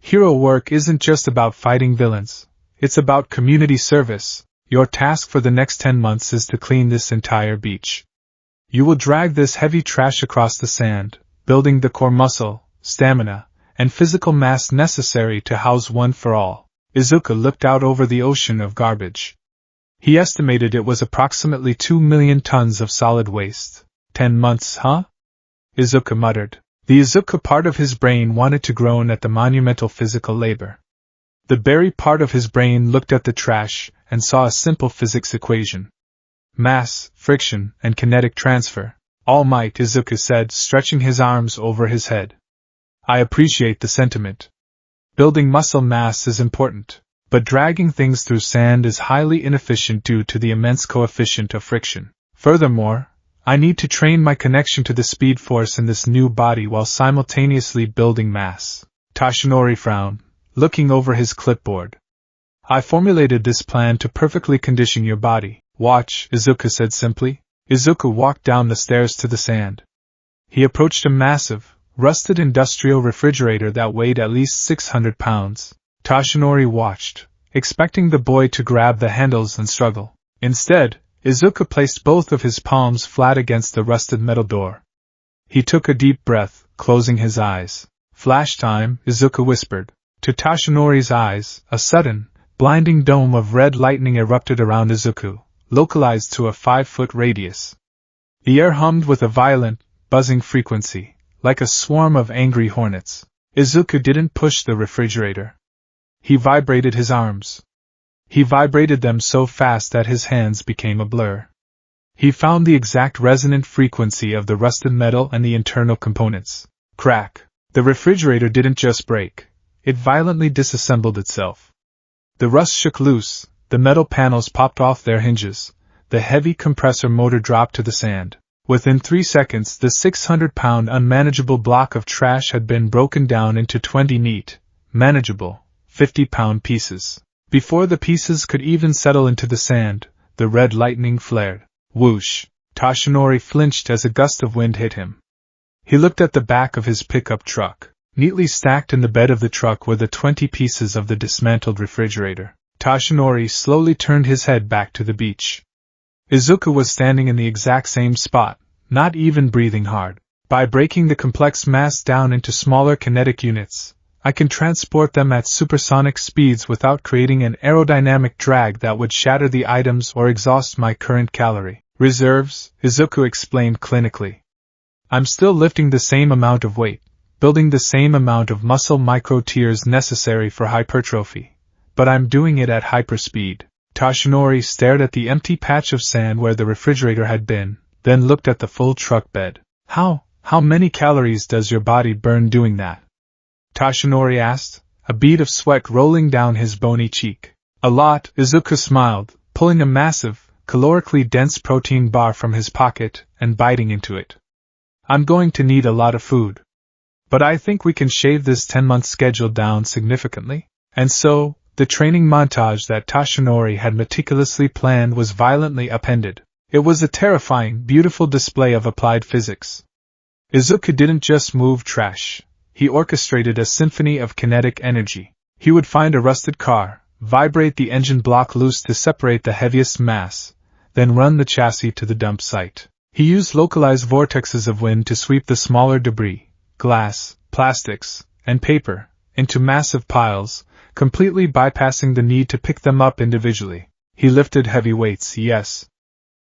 Hero work isn't just about fighting villains, it's about community service. Your task for the next 10 months is to clean this entire beach. You will drag this heavy trash across the sand, building the core muscle, stamina, and physical mass necessary to house one for all. Izuku looked out over the ocean of garbage. He estimated it was approximately 2 million tons of solid waste. 10 months, huh? Izuku muttered. The Izuku part of his brain wanted to groan at the monumental physical labor. The Barry part of his brain looked at the trash and saw a simple physics equation. Mass, friction, and kinetic transfer. All Might, Izuku said, stretching his arms over his head. I appreciate the sentiment. Building muscle mass is important, but dragging things through sand is highly inefficient due to the immense coefficient of friction. Furthermore, I need to train my connection to the speed force in this new body while simultaneously building mass. Toshinori frowned, looking over his clipboard. I formulated this plan to perfectly condition your body. Watch, Izuku said simply. Izuku walked down the stairs to the sand. He approached a massive, rusted industrial refrigerator that weighed at least 600 pounds. Toshinori watched, expecting the boy to grab the handles and struggle. Instead, Izuku placed both of his palms flat against the rusted metal door. He took a deep breath, closing his eyes. Flash time, Izuku whispered. To Toshinori's eyes, a sudden, blinding dome of red lightning erupted around Izuku, localized to a 5-foot radius. The air hummed with a violent, buzzing frequency, like a swarm of angry hornets. Izuku didn't push the refrigerator. He vibrated his arms. He vibrated them so fast that his hands became a blur. He found the exact resonant frequency of the rusted metal and the internal components. Crack! The refrigerator didn't just break. It violently disassembled itself. The rust shook loose, the metal panels popped off their hinges, the heavy compressor motor dropped to the sand. Within 3 seconds, the 600-pound unmanageable block of trash had been broken down into 20 neat, manageable, 50-pound pieces. Before the pieces could even settle into the sand, the red lightning flared. Whoosh! Toshinori flinched as a gust of wind hit him. He looked at the back of his pickup truck. Neatly stacked in the bed of the truck were the 20 pieces of the dismantled refrigerator. Toshinori slowly turned his head back to the beach. Izuku was standing in the exact same spot, not even breathing hard. By breaking the complex mass down into smaller kinetic units, I can transport them at supersonic speeds without creating an aerodynamic drag that would shatter the items or exhaust my current calorie reserves, Izuku explained clinically. I'm still lifting the same amount of weight, building the same amount of muscle micro-tears necessary for hypertrophy, but I'm doing it at hyperspeed. Toshinori stared at the empty patch of sand where the refrigerator had been, then looked at the full truck bed. How many calories does your body burn doing that? Toshinori asked, a bead of sweat rolling down his bony cheek. A lot, Izuku smiled, pulling a massive, calorically dense protein bar from his pocket and biting into it. I'm going to need a lot of food. But I think we can shave this 10-month schedule down significantly. And so, the training montage that Toshinori had meticulously planned was violently upended. It was a terrifying, beautiful display of applied physics. Izuku didn't just move trash. He orchestrated a symphony of kinetic energy. He would find a rusted car, vibrate the engine block loose to separate the heaviest mass, then run the chassis to the dump site. He used localized vortexes of wind to sweep the smaller debris, glass, plastics, and paper, into massive piles, completely bypassing the need to pick them up individually. He lifted heavy weights, yes.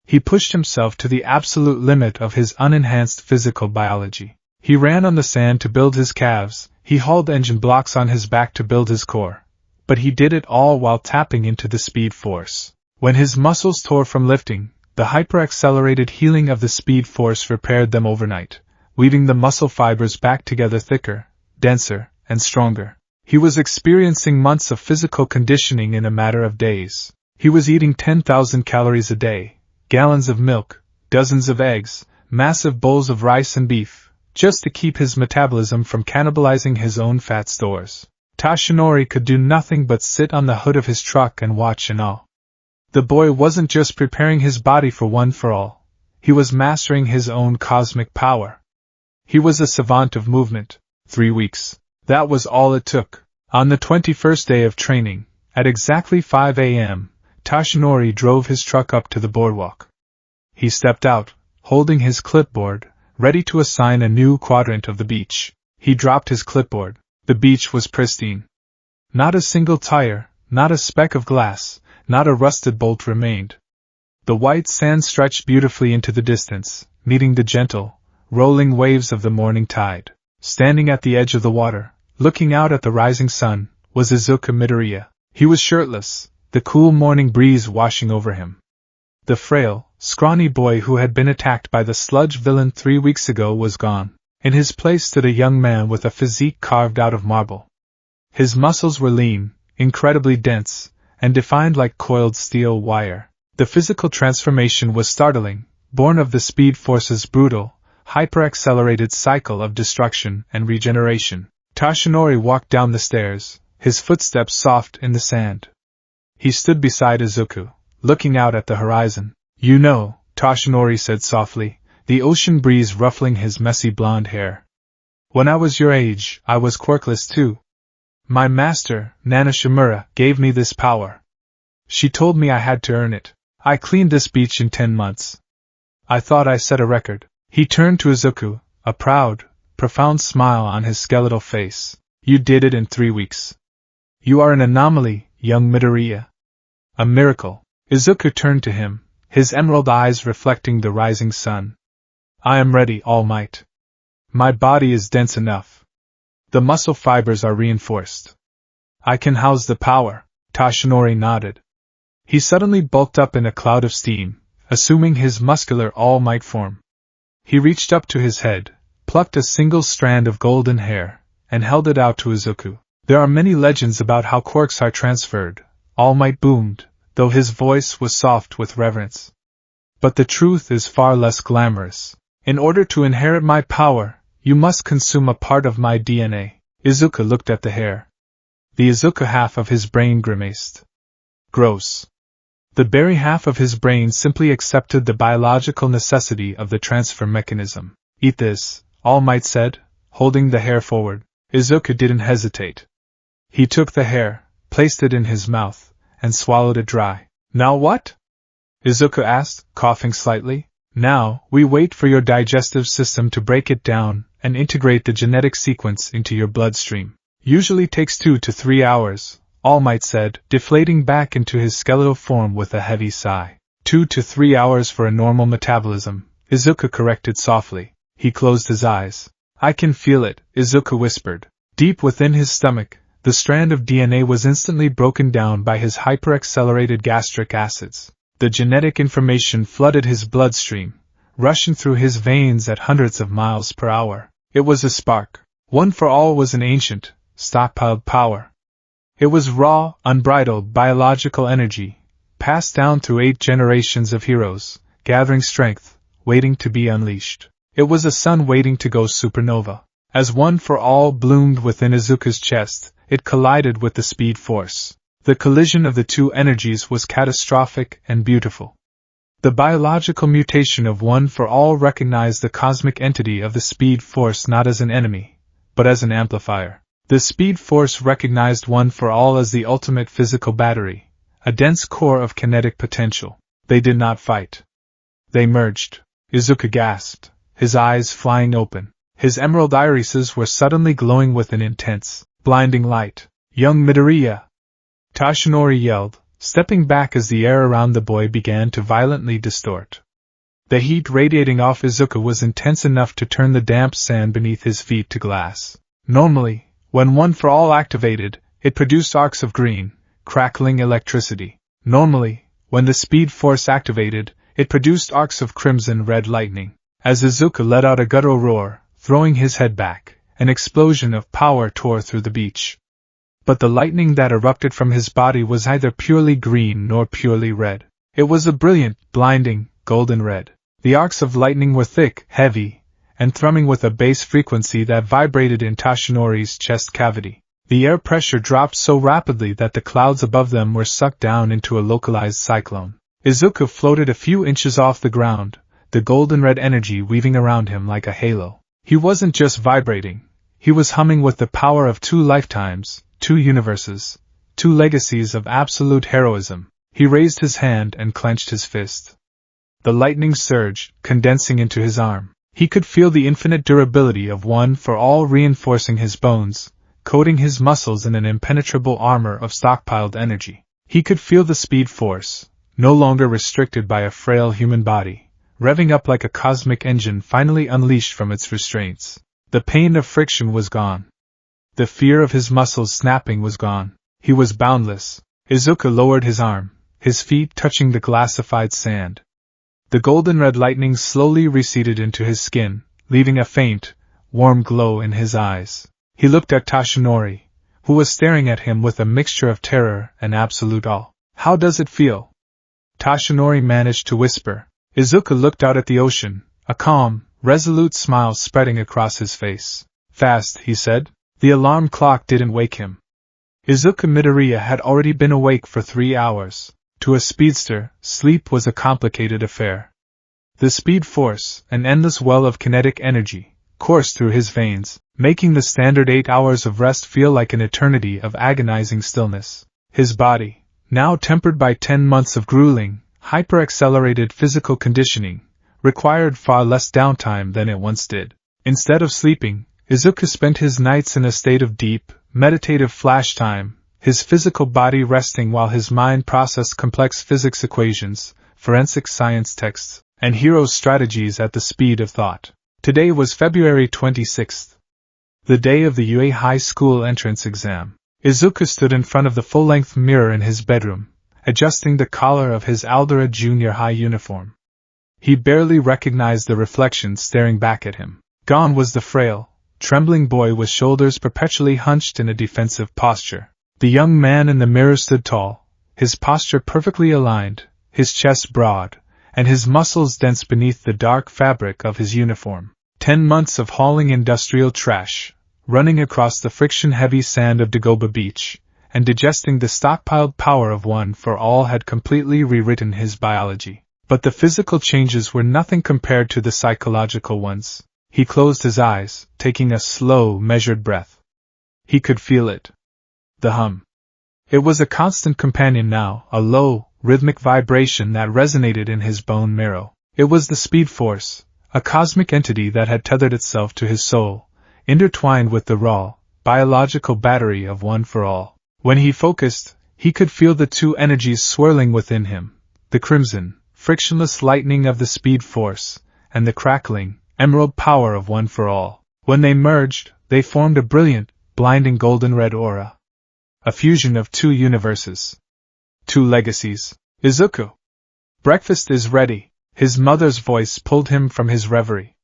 He pushed himself to the absolute limit of his unenhanced physical biology. He ran on the sand to build his calves, he hauled engine blocks on his back to build his core. But he did it all while tapping into the speed force. When his muscles tore from lifting, the hyper-accelerated healing of the speed force repaired them overnight, weaving the muscle fibers back together thicker, denser, and stronger. He was experiencing months of physical conditioning in a matter of days. He was eating 10,000 calories a day, gallons of milk, dozens of eggs, massive bowls of rice and beef, just to keep his metabolism from cannibalizing his own fat stores. Toshinori could do nothing but sit on the hood of his truck and watch in awe. The boy wasn't just preparing his body for one for all, he was mastering his own cosmic power. He was a savant of movement. 3 weeks. That was all it took. On the 21st day of training, at exactly 5 a.m., Toshinori drove his truck up to the boardwalk. He stepped out, holding his clipboard, ready to assign a new quadrant of the beach. He dropped his clipboard. The beach was pristine. Not a single tire, not a speck of glass, not a rusted bolt remained. The white sand stretched beautifully into the distance, meeting the gentle, rolling waves of the morning tide. Standing at the edge of the water, looking out at the rising sun, was Izuku Midoriya. He was shirtless, the cool morning breeze washing over him. The frail, scrawny boy who had been attacked by the sludge villain 3 weeks ago was gone. In his place stood a young man with a physique carved out of marble. His muscles were lean, incredibly dense, and defined like coiled steel wire. The physical transformation was startling, born of the Speed Force's brutal, hyper-accelerated cycle of destruction and regeneration. Toshinori walked down the stairs, his footsteps soft in the sand. He stood beside Izuku, looking out at the horizon. You know, Toshinori said softly, the ocean breeze ruffling his messy blonde hair. When I was your age, I was quirkless too. My master, Nana Shimura, gave me this power. She told me I had to earn it. I cleaned this beach in 10 months. I thought I set a record. He turned to Izuku, a proud, profound smile on his skeletal face. You did it in 3 weeks. You are an anomaly, young Midoriya. A miracle. Izuku turned to him, his emerald eyes reflecting the rising sun. I am ready, All Might. My body is dense enough. The muscle fibers are reinforced. I can house the power. Toshinori nodded. He suddenly bulked up in a cloud of steam, assuming his muscular all-might form. He reached up to his head, plucked a single strand of golden hair, and held it out to Izuku. There are many legends about how quirks are transferred, All Might boomed, though his voice was soft with reverence. But the truth is far less glamorous. In order to inherit my power, you must consume a part of my DNA. Izuku looked at the hair. The Izuku half of his brain grimaced. Gross. The berry half of his brain simply accepted the biological necessity of the transfer mechanism. Eat this, All Might said, holding the hair forward. Izuku didn't hesitate. He took the hair, placed it in his mouth, and swallowed it dry. Now what? Izuku asked, coughing slightly. Now, we wait for your digestive system to break it down and integrate the genetic sequence into your bloodstream. Usually takes 2 to 3 hours, All Might said, deflating back into his skeletal form with a heavy sigh. 2 to 3 hours for a normal metabolism, Izuku corrected softly. He closed his eyes. I can feel it, Izuku whispered. Deep within his stomach, the strand of DNA was instantly broken down by his hyperaccelerated gastric acids. The genetic information flooded his bloodstream, rushing through his veins at hundreds of miles per hour. It was a spark. One for All was an ancient, stockpiled power. It was raw, unbridled biological energy, passed down through 8 generations of heroes, gathering strength, waiting to be unleashed. It was a sun waiting to go supernova. As One for All bloomed within Izuku's chest, it collided with the speed force. The collision of the two energies was catastrophic and beautiful. The biological mutation of One for All recognized the cosmic entity of the speed force not as an enemy, but as an amplifier. The speed force recognized One for All as the ultimate physical battery, a dense core of kinetic potential. They did not fight. They merged. Izuku gasped, his eyes flying open. His emerald irises were suddenly glowing with an intense, blinding light. Young Midoriya! Tashinori yelled, stepping back as the air around the boy began to violently distort. The heat radiating off Izuku was intense enough to turn the damp sand beneath his feet to glass. Normally, when One for All activated, it produced arcs of green, crackling electricity. Normally, when the speed force activated, it produced arcs of crimson-red lightning. As Izuku let out a guttural roar, throwing his head back, an explosion of power tore through the beach. But the lightning that erupted from his body was neither purely green nor purely red. It was a brilliant, blinding, golden red. The arcs of lightning were thick, heavy, and thrumming with a bass frequency that vibrated in Tashinori's chest cavity. The air pressure dropped so rapidly that the clouds above them were sucked down into a localized cyclone. Izuku floated a few inches off the ground, the golden red energy weaving around him like a halo. He wasn't just vibrating, he was humming with the power of 2 lifetimes, 2 universes, 2 legacies of absolute heroism. He raised his hand and clenched his fist. The lightning surged, condensing into his arm. He could feel the infinite durability of One for All reinforcing his bones, coating his muscles in an impenetrable armor of stockpiled energy. He could feel the speed force, no longer restricted by a frail human body, revving up like a cosmic engine finally unleashed from its restraints. The pain of friction was gone. The fear of his muscles snapping was gone. He was boundless. Izuku lowered his arm, his feet touching the glassified sand. The golden red lightning slowly receded into his skin, leaving a faint, warm glow in his eyes. He looked at Tashinori, who was staring at him with a mixture of terror and absolute awe. How does it feel? Tashinori managed to whisper. Izuku looked out at the ocean, a calm, resolute smile spreading across his face. Fast, he said. The alarm clock didn't wake him. Izuku Midoriya had already been awake for 3 hours. To a speedster, sleep was a complicated affair. The speed force, an endless well of kinetic energy, coursed through his veins, making the standard 8 hours of rest feel like an eternity of agonizing stillness. His body, now tempered by 10 months of grueling, hyper-accelerated physical conditioning, required far less downtime than it once did. Instead of sleeping, Izuku spent his nights in a state of deep, meditative flash time, his physical body resting while his mind processed complex physics equations, forensic science texts, and hero strategies at the speed of thought. Today was February 26th, the day of the UA High School entrance exam. Izuku stood in front of the full-length mirror in his bedroom, adjusting the collar of his Aldera Junior High uniform. He barely recognized the reflection staring back at him. Gone was the frail, trembling boy with shoulders perpetually hunched in a defensive posture. The young man in the mirror stood tall, his posture perfectly aligned, his chest broad, and his muscles dense beneath the dark fabric of his uniform. 10 months of hauling industrial trash, running across the friction-heavy sand of Dagoba Beach, and digesting the stockpiled power of One for All had completely rewritten his biology. But the physical changes were nothing compared to the psychological ones. He closed his eyes, taking a slow, measured breath. He could feel it. The hum. It was a constant companion now, a low, rhythmic vibration that resonated in his bone marrow. It was the speed force, a cosmic entity that had tethered itself to his soul, intertwined with the raw, biological battery of One for All. When he focused, he could feel the two energies swirling within him, the crimson, frictionless lightning of the speed force, and the crackling, emerald power of One for All. When they merged, they formed a brilliant, blinding golden-red aura. A fusion of two universes. Two legacies. Izuku. Breakfast is ready. His mother's voice pulled him from his reverie.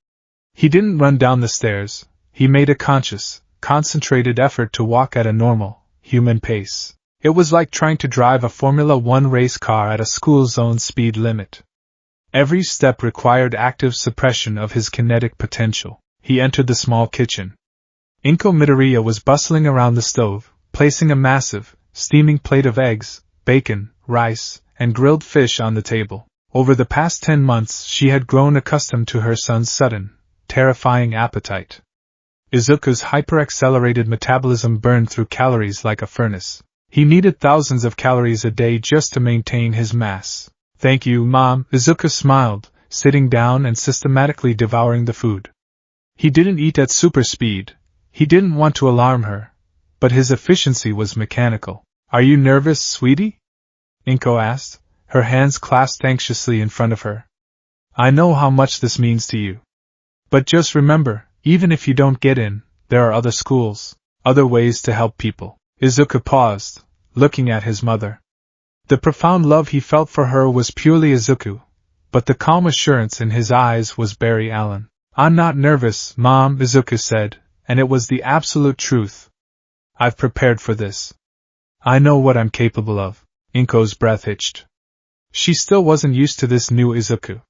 He didn't run down the stairs. He made a conscious, concentrated effort to walk at a normal, human pace. It was like trying to drive a Formula One race car at a school zone speed limit. Every step required active suppression of his kinetic potential. He entered the small kitchen. Inko Midoriya was bustling around the stove, placing a massive, steaming plate of eggs, bacon, rice, and grilled fish on the table. Over the past 10 months she had grown accustomed to her son's sudden, terrifying appetite. Izuku's hyper-accelerated metabolism burned through calories like a furnace. He needed thousands of calories a day just to maintain his mass. Thank you, Mom, Izuku smiled, sitting down and systematically devouring the food. He didn't eat at super speed. He didn't want to alarm her, but his efficiency was mechanical. Are you nervous, sweetie? Inko asked, her hands clasped anxiously in front of her. I know how much this means to you. But just remember, even if you don't get in, there are other schools, other ways to help people. Izuku paused, looking at his mother. The profound love he felt for her was purely Izuku, but the calm assurance in his eyes was Barry Allen. I'm not nervous, Mom, Izuku said, and it was the absolute truth. I've prepared for this. I know what I'm capable of. Inko's breath hitched. She still wasn't used to this new Izuku.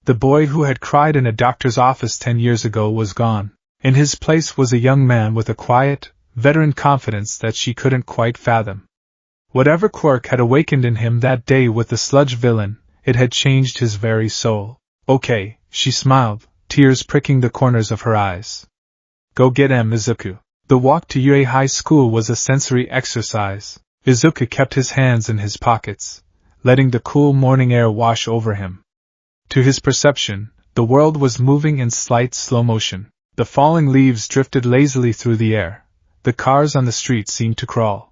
The boy who had cried in a doctor's office 10 years ago was gone. In his place was a young man with a quiet, veteran confidence that she couldn't quite fathom. Whatever quirk had awakened in him that day with the sludge villain, it had changed his very soul. Okay, she smiled, tears pricking the corners of her eyes. Go get him, Izuku. The walk to UA High School was a sensory exercise. Izuku kept his hands in his pockets, letting the cool morning air wash over him. To his perception, the world was moving in slight slow motion. The falling leaves drifted lazily through the air. The cars on the street seemed to crawl.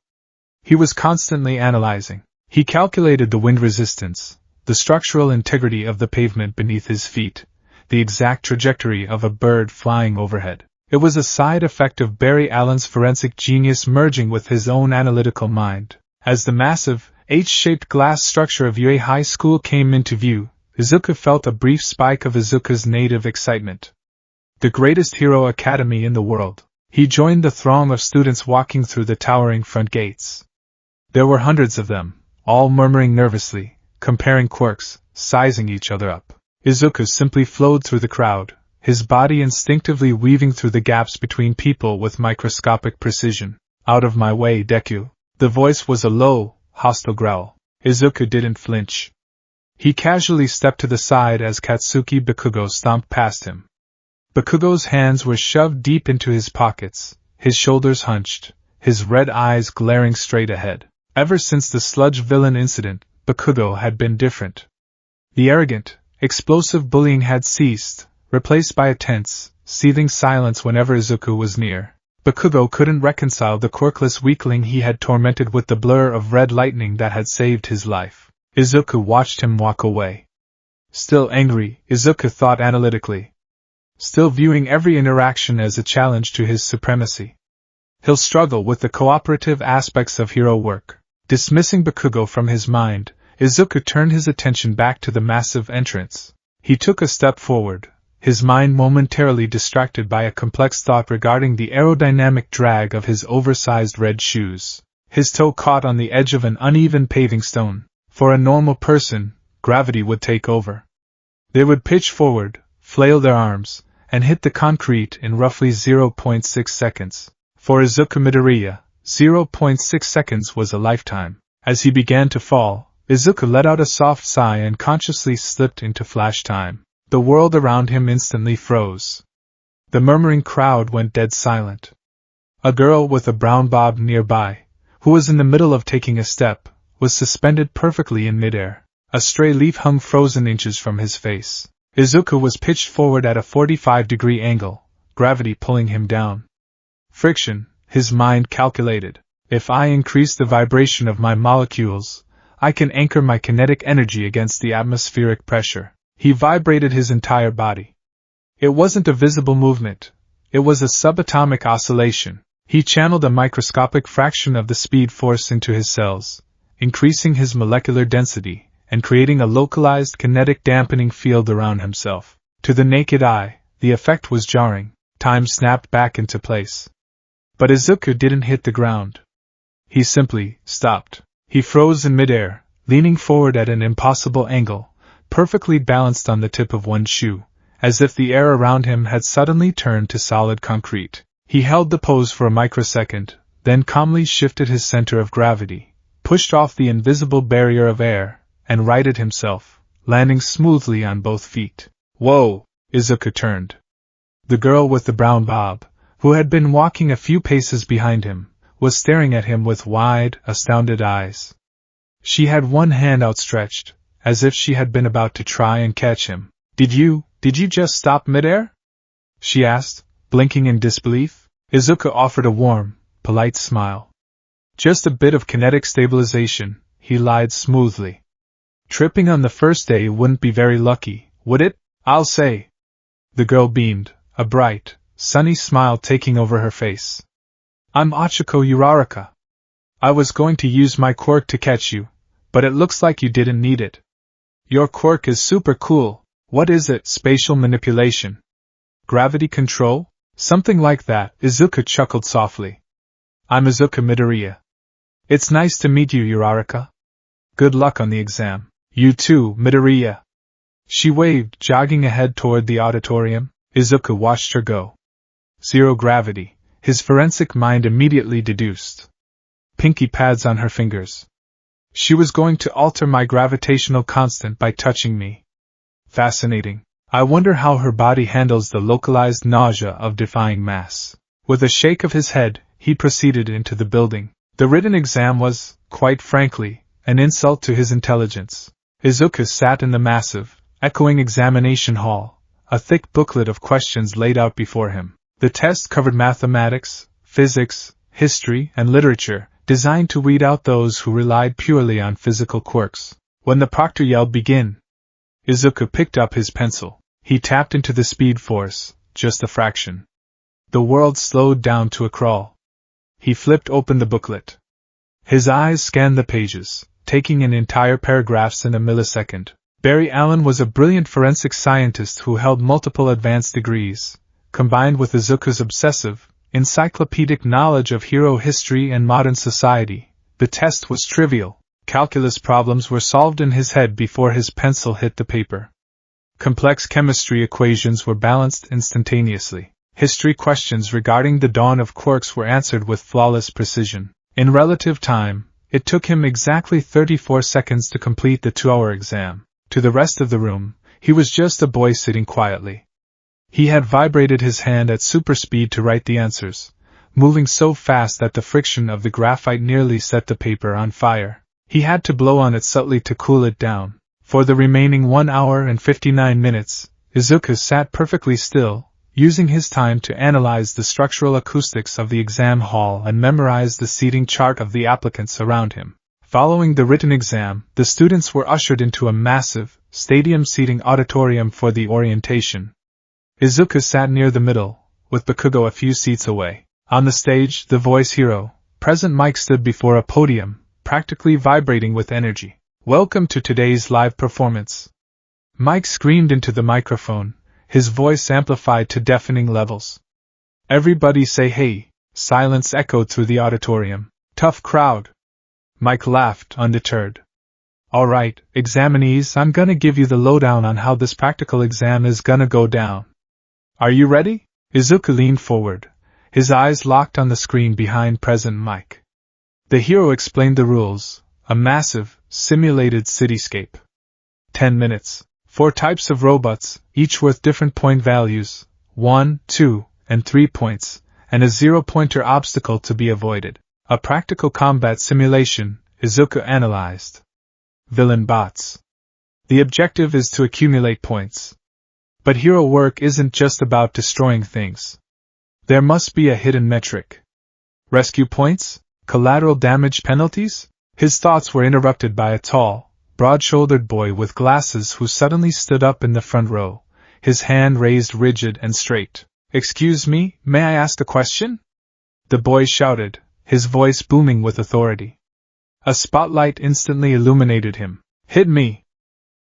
He was constantly analyzing. He calculated the wind resistance, the structural integrity of the pavement beneath his feet, the exact trajectory of a bird flying overhead. It was a side effect of Barry Allen's forensic genius merging with his own analytical mind. As the massive, H-shaped glass structure of UA High School came into view, Izuku felt a brief spike of Izuku's native excitement. The greatest hero academy in the world. He joined the throng of students walking through the towering front gates. There were hundreds of them, all murmuring nervously, comparing quirks, sizing each other up. Izuku simply flowed through the crowd, his body instinctively weaving through the gaps between people with microscopic precision. Out of my way, Deku. The voice was a low, hostile growl. Izuku didn't flinch. He casually stepped to the side as Katsuki Bakugo stomped past him. Bakugo's hands were shoved deep into his pockets, his shoulders hunched, his red eyes glaring straight ahead. Ever since the sludge villain incident, Bakugo had been different. The arrogant, explosive bullying had ceased, replaced by a tense, seething silence whenever Izuku was near. Bakugo couldn't reconcile the quirkless weakling he had tormented with the blur of red lightning that had saved his life. Izuku watched him walk away. Still angry, Izuku thought analytically. Still viewing every interaction as a challenge to his supremacy. He'll struggle with the cooperative aspects of hero work. Dismissing Bakugo from his mind, Izuku turned his attention back to the massive entrance. He took a step forward, his mind momentarily distracted by a complex thought regarding the aerodynamic drag of his oversized red shoes. His toe caught on the edge of an uneven paving stone. For a normal person, gravity would take over. They would pitch forward, flail their arms, and hit the concrete in roughly 0.6 seconds. For Izuku Midoriya, 0.6 seconds was a lifetime. As he began to fall, Izuku let out a soft sigh and consciously slipped into flash time. The world around him instantly froze. The murmuring crowd went dead silent. A girl with a brown bob nearby, who was in the middle of taking a step, was suspended perfectly in midair. A stray leaf hung frozen inches from his face. Izuku was pitched forward at a 45-degree angle, gravity pulling him down. Friction, his mind calculated. If I increase the vibration of my molecules, I can anchor my kinetic energy against the atmospheric pressure. He vibrated his entire body. It wasn't a visible movement. It was a subatomic oscillation. He channeled a microscopic fraction of the speed force into his cells, increasing his molecular density, and creating a localized kinetic dampening field around himself. To the naked eye, the effect was jarring. Time snapped back into place. But Izuku didn't hit the ground. He simply stopped. He froze in midair, leaning forward at an impossible angle, perfectly balanced on the tip of one shoe, as if the air around him had suddenly turned to solid concrete. He held the pose for a microsecond, then calmly shifted his center of gravity, pushed off the invisible barrier of air, and righted himself, landing smoothly on both feet. Whoa! Izuku turned. The girl with the brown bob, who had been walking a few paces behind him, was staring at him with wide, astounded eyes. She had one hand outstretched, as if she had been about to try and catch him. Did you just stop midair? She asked, blinking in disbelief. Izuku offered a warm, polite smile. Just a bit of kinetic stabilization, he lied smoothly. Tripping on the first day wouldn't be very lucky, would it? I'll say. The girl beamed, a bright, sunny smile taking over her face. I'm Ochiko Uraraka. I was going to use my quirk to catch you, but it looks like you didn't need it. Your quirk is super cool. What is it? Spatial manipulation? Gravity control? Something like that. Izuku chuckled softly. I'm Izuku Midoriya. It's nice to meet you, Uraraka. Good luck on the exam. You too, Midoriya. She waved, jogging ahead toward the auditorium. Izuku watched her go. Zero gravity, his forensic mind immediately deduced. Pinky pads on her fingers. She was going to alter my gravitational constant by touching me. Fascinating. I wonder how her body handles the localized nausea of defying mass. With a shake of his head, he proceeded into the building. The written exam was, quite frankly, an insult to his intelligence. Izuku sat in the massive, echoing examination hall, a thick booklet of questions laid out before him. The test covered mathematics, physics, history, and literature, designed to weed out those who relied purely on physical quirks. When the proctor yelled begin, Izuku picked up his pencil. He tapped into the speed force, just a fraction. The world slowed down to a crawl. He flipped open the booklet. His eyes scanned the pages, taking in entire paragraphs in a millisecond. Barry Allen was a brilliant forensic scientist who held multiple advanced degrees. Combined with Izuku's obsessive, encyclopedic knowledge of hero history and modern society, the test was trivial. Calculus problems were solved in his head before his pencil hit the paper. Complex chemistry equations were balanced instantaneously. History questions regarding the dawn of quirks were answered with flawless precision. In relative time, it took him exactly 34 seconds to complete the 2-hour exam. To the rest of the room, he was just a boy sitting quietly. He had vibrated his hand at super speed to write the answers, moving so fast that the friction of the graphite nearly set the paper on fire. He had to blow on it subtly to cool it down. For the remaining 1 hour and 59 minutes, Izuku sat perfectly still, using his time to analyze the structural acoustics of the exam hall and memorize the seating chart of the applicants around him. Following the written exam, the students were ushered into a massive, stadium-seating auditorium for the orientation. Izuku sat near the middle, with Bakugo a few seats away. On the stage, the voice hero, Present Mike, stood before a podium, practically vibrating with energy. Welcome to today's live performance. Mike screamed into the microphone, his voice amplified to deafening levels. Everybody say hey. Silence echoed through the auditorium. Tough crowd. Mike laughed, undeterred. Alright, examinees, I'm gonna give you the lowdown on how this practical exam is gonna go down. Are you ready? Izuku leaned forward, his eyes locked on the screen behind President Mike. The hero explained the rules, a massive, simulated cityscape. 10 minutes, 4 types of robots, each worth different point values, 1, 2, and 3 points, and a 0-pointer obstacle to be avoided. A practical combat simulation, Izuku analyzed. Villain bots. The objective is to accumulate points. But hero work isn't just about destroying things. There must be a hidden metric. Rescue points? Collateral damage penalties? His thoughts were interrupted by a tall, broad-shouldered boy with glasses who suddenly stood up in the front row, his hand raised rigid and straight. Excuse me, may I ask a question? The boy shouted, his voice booming with authority. A spotlight instantly illuminated him. Hit me!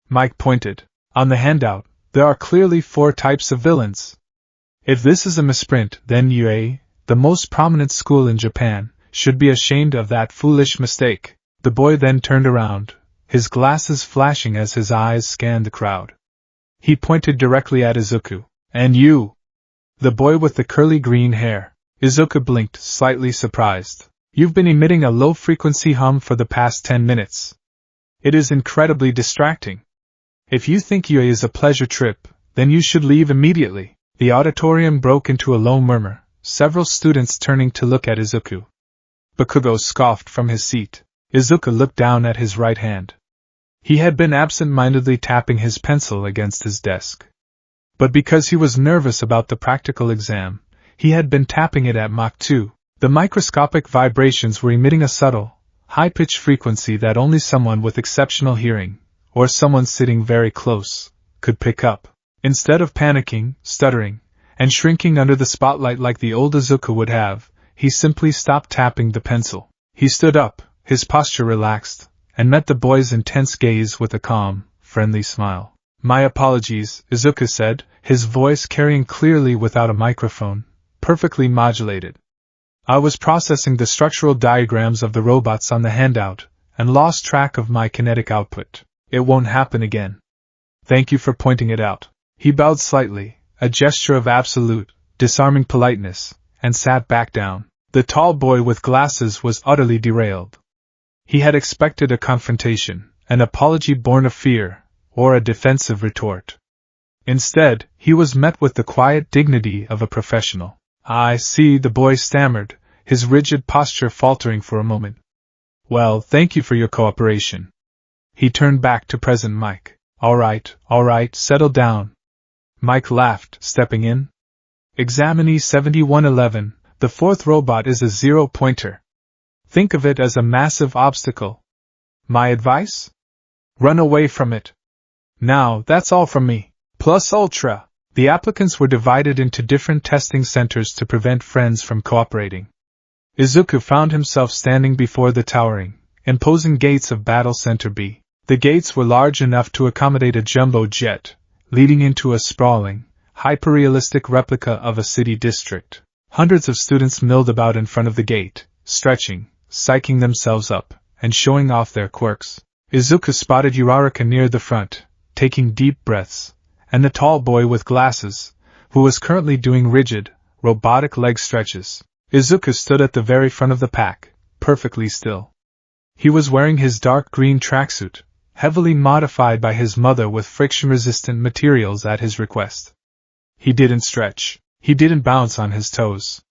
Mike pointed. On the handout, there are clearly 4 types of villains. If this is a misprint, then UA, the most prominent school in Japan, should be ashamed of that foolish mistake. The boy then turned around, his glasses flashing as his eyes scanned the crowd. He pointed directly at Izuku. And you! The boy with the curly green hair. Izuku blinked, slightly surprised. You've been emitting a low-frequency hum for the past 10 minutes. It is incredibly distracting. If you think UA is a pleasure trip, then you should leave immediately. The auditorium broke into a low murmur, several students turning to look at Izuku. Bakugo scoffed from his seat. Izuku looked down at his right hand. He had been absent-mindedly tapping his pencil against his desk. But because he was nervous about the practical exam, he had been tapping it at Mach 2. The microscopic vibrations were emitting a subtle, high-pitched frequency that only someone with exceptional hearing, or someone sitting very close, could pick up. Instead of panicking, stuttering, and shrinking under the spotlight like the old Izuku would have, he simply stopped tapping the pencil. He stood up, his posture relaxed, and met the boy's intense gaze with a calm, friendly smile. My apologies, Izuku said, his voice carrying clearly without a microphone, perfectly modulated. I was processing the structural diagrams of the robots on the handout, and lost track of my kinetic output. It won't happen again. Thank you for pointing it out. He bowed slightly, a gesture of absolute, disarming politeness, and sat back down. The tall boy with glasses was utterly derailed. He had expected a confrontation, an apology born of fear, or a defensive retort. Instead, he was met with the quiet dignity of a professional. I see, the boy stammered, his rigid posture faltering for a moment. Well, thank you for your cooperation. He turned back to President Mike. All right, settle down. Mike laughed, stepping in. Examinee 7111, the 4th robot is a 0-pointer. Think of it as a massive obstacle. My advice? Run away from it. Now, that's all from me. Plus ultra. The applicants were divided into different testing centers to prevent friends from cooperating. Izuku found himself standing before the towering, imposing gates of Battle Center B. The gates were large enough to accommodate a jumbo jet, leading into a sprawling, hyper-realistic replica of a city district. Hundreds of students milled about in front of the gate, stretching, psyching themselves up, and showing off their quirks. Izuku spotted Uraraka near the front, taking deep breaths, and the tall boy with glasses, who was currently doing rigid, robotic leg stretches. Izuku stood at the very front of the pack, perfectly still. He was wearing his dark green tracksuit, heavily modified by his mother with friction-resistant materials at his request. He didn't stretch. He didn't bounce on his toes.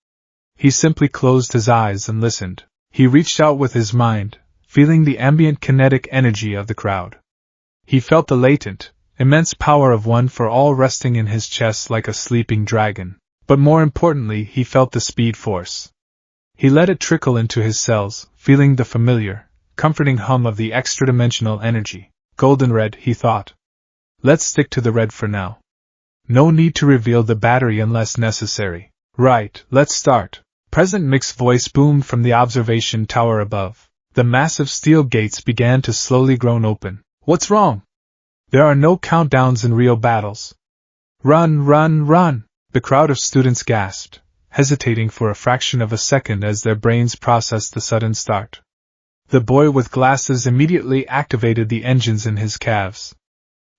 He simply closed his eyes and listened. He reached out with his mind, feeling the ambient kinetic energy of the crowd. He felt the latent, immense power of One for All resting in his chest like a sleeping dragon. But more importantly, he felt the speed force. He let it trickle into his cells, feeling the familiar, comforting hum of the extra-dimensional energy. Golden red, he thought. Let's stick to the red for now. No need to reveal the battery unless necessary. Right, let's start. President Mick's voice boomed from the observation tower above. The massive steel gates began to slowly groan open. What's wrong? There are no countdowns in real battles. Run, run, run! The crowd of students gasped, hesitating for a fraction of a second as their brains processed the sudden start. The boy with glasses immediately activated the engines in his calves.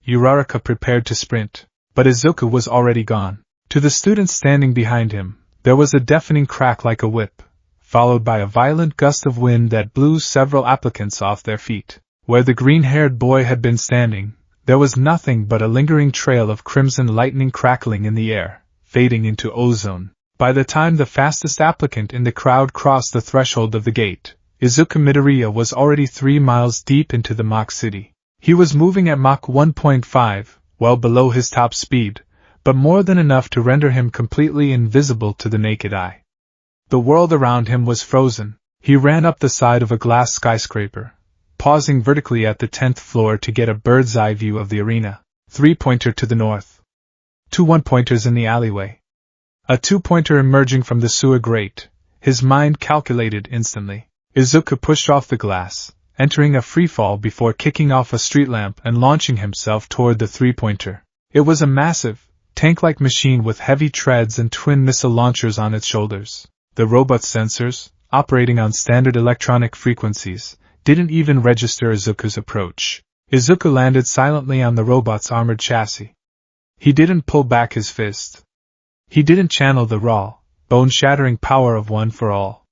Uraraka prepared to sprint, but Izuku was already gone. To the students standing behind him, there was a deafening crack like a whip, followed by a violent gust of wind that blew several applicants off their feet. Where the green-haired boy had been standing, there was nothing but a lingering trail of crimson lightning crackling in the air, fading into ozone. By the time the fastest applicant in the crowd crossed the threshold of the gate, Izuku Midoriya was already 3 miles deep into the Mach City. He was moving at Mach 1.5, well below his top speed, but more than enough to render him completely invisible to the naked eye. The world around him was frozen. He ran up the side of a glass skyscraper, pausing vertically at the 10th floor to get a bird's-eye view of the arena. 3-pointer to the north. 2 1-pointers in the alleyway. A 2-pointer emerging from the sewer grate. His mind calculated instantly. Izuku pushed off the glass, entering a freefall before kicking off a street lamp and launching himself toward the 3-pointer. It was a massive, tank-like machine with heavy treads and twin missile launchers on its shoulders. The robot's sensors, operating on standard electronic frequencies, didn't even register Izuku's approach. Izuku landed silently on the robot's armored chassis. He didn't pull back his fist. He didn't channel the raw, bone-shattering power of One for All.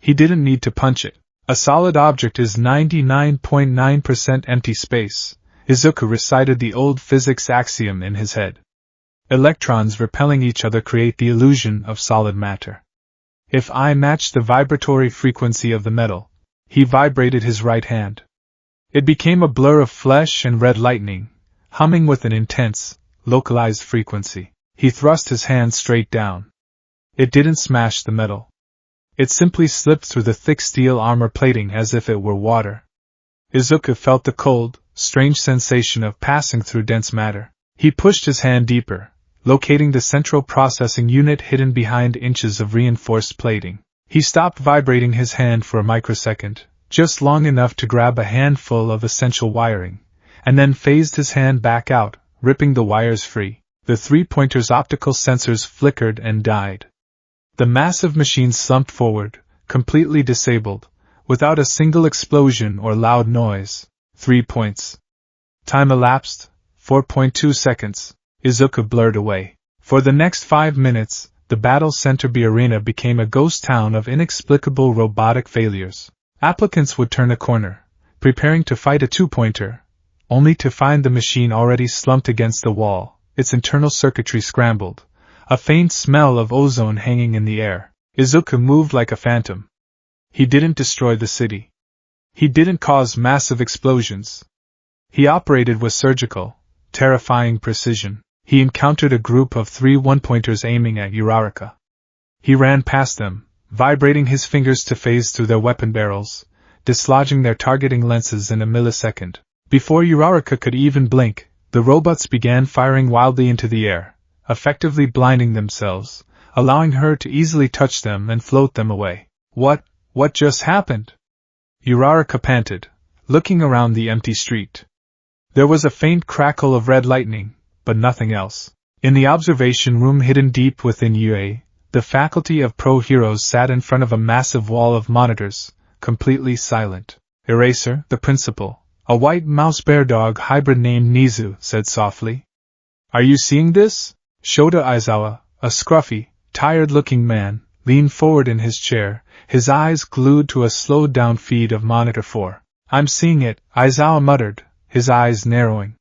He didn't need to punch it. A solid object is 99.9% empty space. Izuku recited the old physics axiom in his head. Electrons repelling each other create the illusion of solid matter. If I matched the vibratory frequency of the metal, he vibrated his right hand. It became a blur of flesh and red lightning, humming with an intense, localized frequency. He thrust his hand straight down. It didn't smash the metal. It simply slipped through the thick steel armor plating as if it were water. Izuku felt the cold, strange sensation of passing through dense matter. He pushed his hand deeper, locating the central processing unit hidden behind inches of reinforced plating. He stopped vibrating his hand for a microsecond, just long enough to grab a handful of essential wiring, and then phased his hand back out, ripping the wires free. The 3-pointer's optical sensors flickered and died. The massive machine slumped forward, completely disabled, without a single explosion or loud noise. 3 points. Time elapsed, 4.2 seconds. Izuku blurred away. For the next 5 minutes, the battle center B arena became a ghost town of inexplicable robotic failures. Applicants would turn a corner, preparing to fight a 2-pointer, only to find the machine already slumped against the wall, its internal circuitry scrambled, a faint smell of ozone hanging in the air. Izuku moved like a phantom. He didn't destroy the city. He didn't cause massive explosions. He operated with surgical, terrifying precision. He encountered a group of 3 1-pointers aiming at Uraraka. He ran past them, vibrating his fingers to phase through their weapon barrels, dislodging their targeting lenses in a millisecond. Before Uraraka could even blink, the robots began firing wildly into the air, effectively blinding themselves, allowing her to easily touch them and float them away. What just happened? Uraraka panted, looking around the empty street. There was a faint crackle of red lightning, but nothing else. In the observation room hidden deep within UA, the faculty of pro-heroes sat in front of a massive wall of monitors, completely silent. Eraser, the principal, a white mouse-bear dog hybrid named Nizu, said softly. Are you seeing this? Shota Aizawa, a scruffy, tired-looking man, leaned forward in his chair, his eyes glued to a slowed-down feed of Monitor 4. I'm seeing it, Aizawa muttered, his eyes narrowing.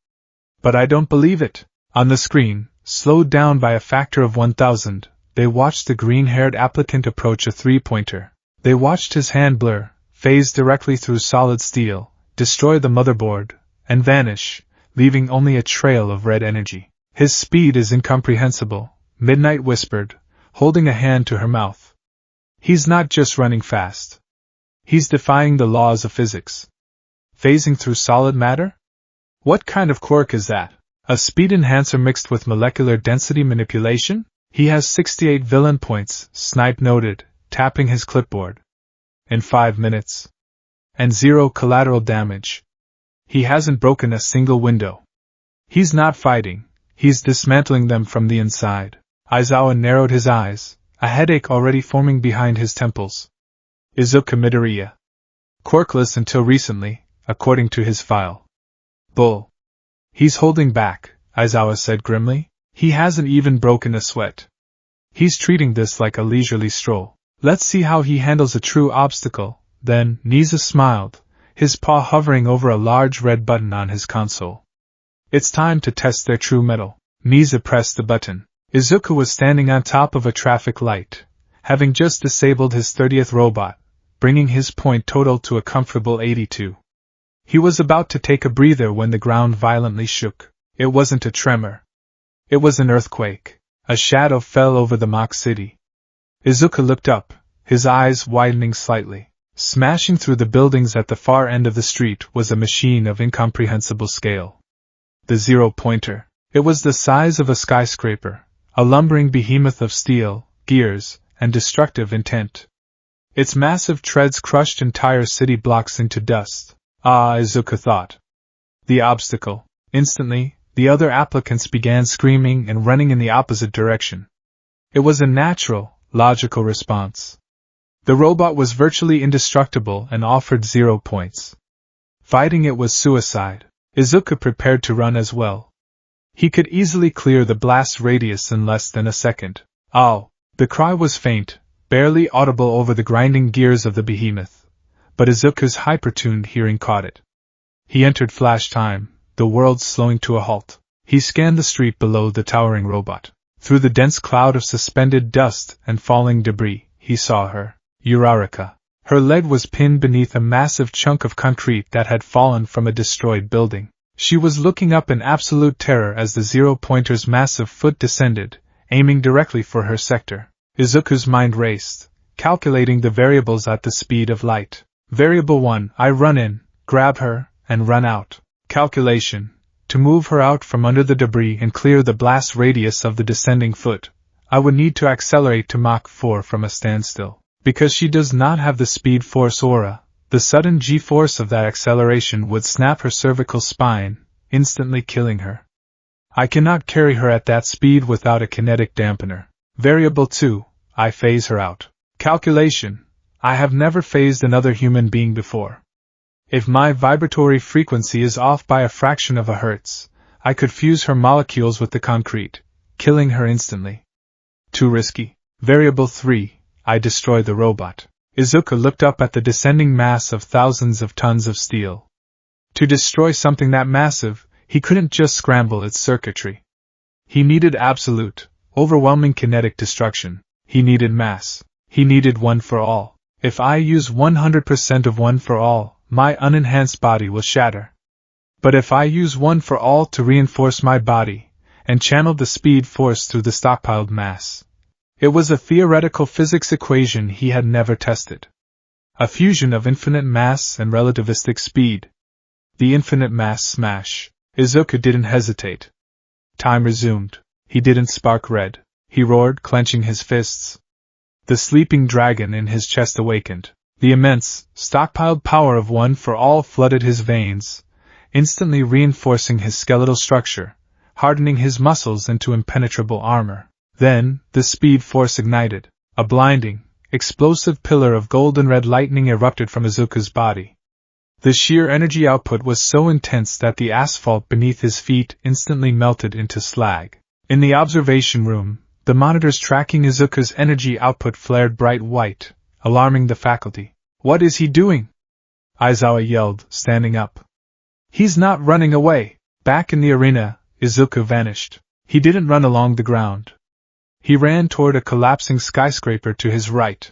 But I don't believe it. On the screen, slowed down by a factor of 1,000, they watched the green-haired applicant approach a 3-pointer. They watched his hand blur, phase directly through solid steel, destroy the motherboard, and vanish, leaving only a trail of red energy. His speed is incomprehensible, Midnight whispered, holding a hand to her mouth. He's not just running fast. He's defying the laws of physics. Phasing through solid matter? What kind of quirk is that? A speed enhancer mixed with molecular density manipulation? He has 68 villain points, Snipe noted, tapping his clipboard. In 5 minutes. And 0 collateral damage. He hasn't broken a single window. He's not fighting, he's dismantling them from the inside. Aizawa narrowed his eyes, a headache already forming behind his temples. Izuku Midoriya. Quirkless until recently, according to his file. Bull. He's holding back, Aizawa said grimly. He hasn't even broken a sweat. He's treating this like a leisurely stroll. Let's see how he handles a true obstacle. Then, Niza smiled, his paw hovering over a large red button on his console. It's time to test their true mettle. Niza pressed the button. Izuku was standing on top of a traffic light, having just disabled his 30th robot, bringing his point total to a comfortable 82. He was about to take a breather when the ground violently shook. It wasn't a tremor. It was an earthquake. A shadow fell over the mock city. Izuku looked up, his eyes widening slightly. Smashing through the buildings at the far end of the street was a machine of incomprehensible scale. The zero-pointer. It was the size of a skyscraper, a lumbering behemoth of steel, gears, and destructive intent. Its massive treads crushed entire city blocks into dust. Izuku thought. The obstacle. Instantly, the other applicants began screaming and running in the opposite direction. It was a natural, logical response. The robot was virtually indestructible and offered 0 points. Fighting it was suicide. Izuku prepared to run as well. He could easily clear the blast radius in less than a second. Ow! The cry was faint, barely audible over the grinding gears of the behemoth, but Izuku's hyper-tuned hearing caught it. He entered flash time, the world slowing to a halt. He scanned the street below the towering robot. Through the dense cloud of suspended dust and falling debris, he saw her. Uraraka. Her leg was pinned beneath a massive chunk of concrete that had fallen from a destroyed building. She was looking up in absolute terror as the zero-pointer's massive foot descended, aiming directly for her sector. Izuku's mind raced, calculating the variables at the speed of light. Variable 1, I run in, grab her, and run out. Calculation. To move her out from under the debris and clear the blast radius of the descending foot, I would need to accelerate to Mach 4 from a standstill. Because she does not have the speed force aura, the sudden g-force of that acceleration would snap her cervical spine, instantly killing her. I cannot carry her at that speed without a kinetic dampener. Variable 2, I phase her out. Calculation. I have never phased another human being before. If my vibratory frequency is off by a fraction of a hertz, I could fuse her molecules with the concrete, killing her instantly. Too risky. Variable 3, I destroy the robot. Izuku looked up at the descending mass of thousands of tons of steel. To destroy something that massive, he couldn't just scramble its circuitry. He needed absolute, overwhelming kinetic destruction. He needed mass. He needed one for all. If I use 100% of one for all, my unenhanced body will shatter. But if I use one for all to reinforce my body, and channel the speed force through the stockpiled mass. It was a theoretical physics equation he had never tested. A fusion of infinite mass and relativistic speed. The infinite mass smash. Izuku didn't hesitate. Time resumed. He didn't spark red. He roared, clenching his fists. The sleeping dragon in his chest awakened. The immense, stockpiled power of one for all flooded his veins, instantly reinforcing his skeletal structure, hardening his muscles into impenetrable armor. Then, the speed force ignited. A blinding, explosive pillar of golden red lightning erupted from Izuku's body. The sheer energy output was so intense that the asphalt beneath his feet instantly melted into slag. In the observation room, the monitors tracking Izuku's energy output flared bright white, alarming the faculty. What is he doing? Aizawa yelled, standing up. He's not running away. Back in the arena, Izuku vanished. He didn't run along the ground. He ran toward a collapsing skyscraper to his right.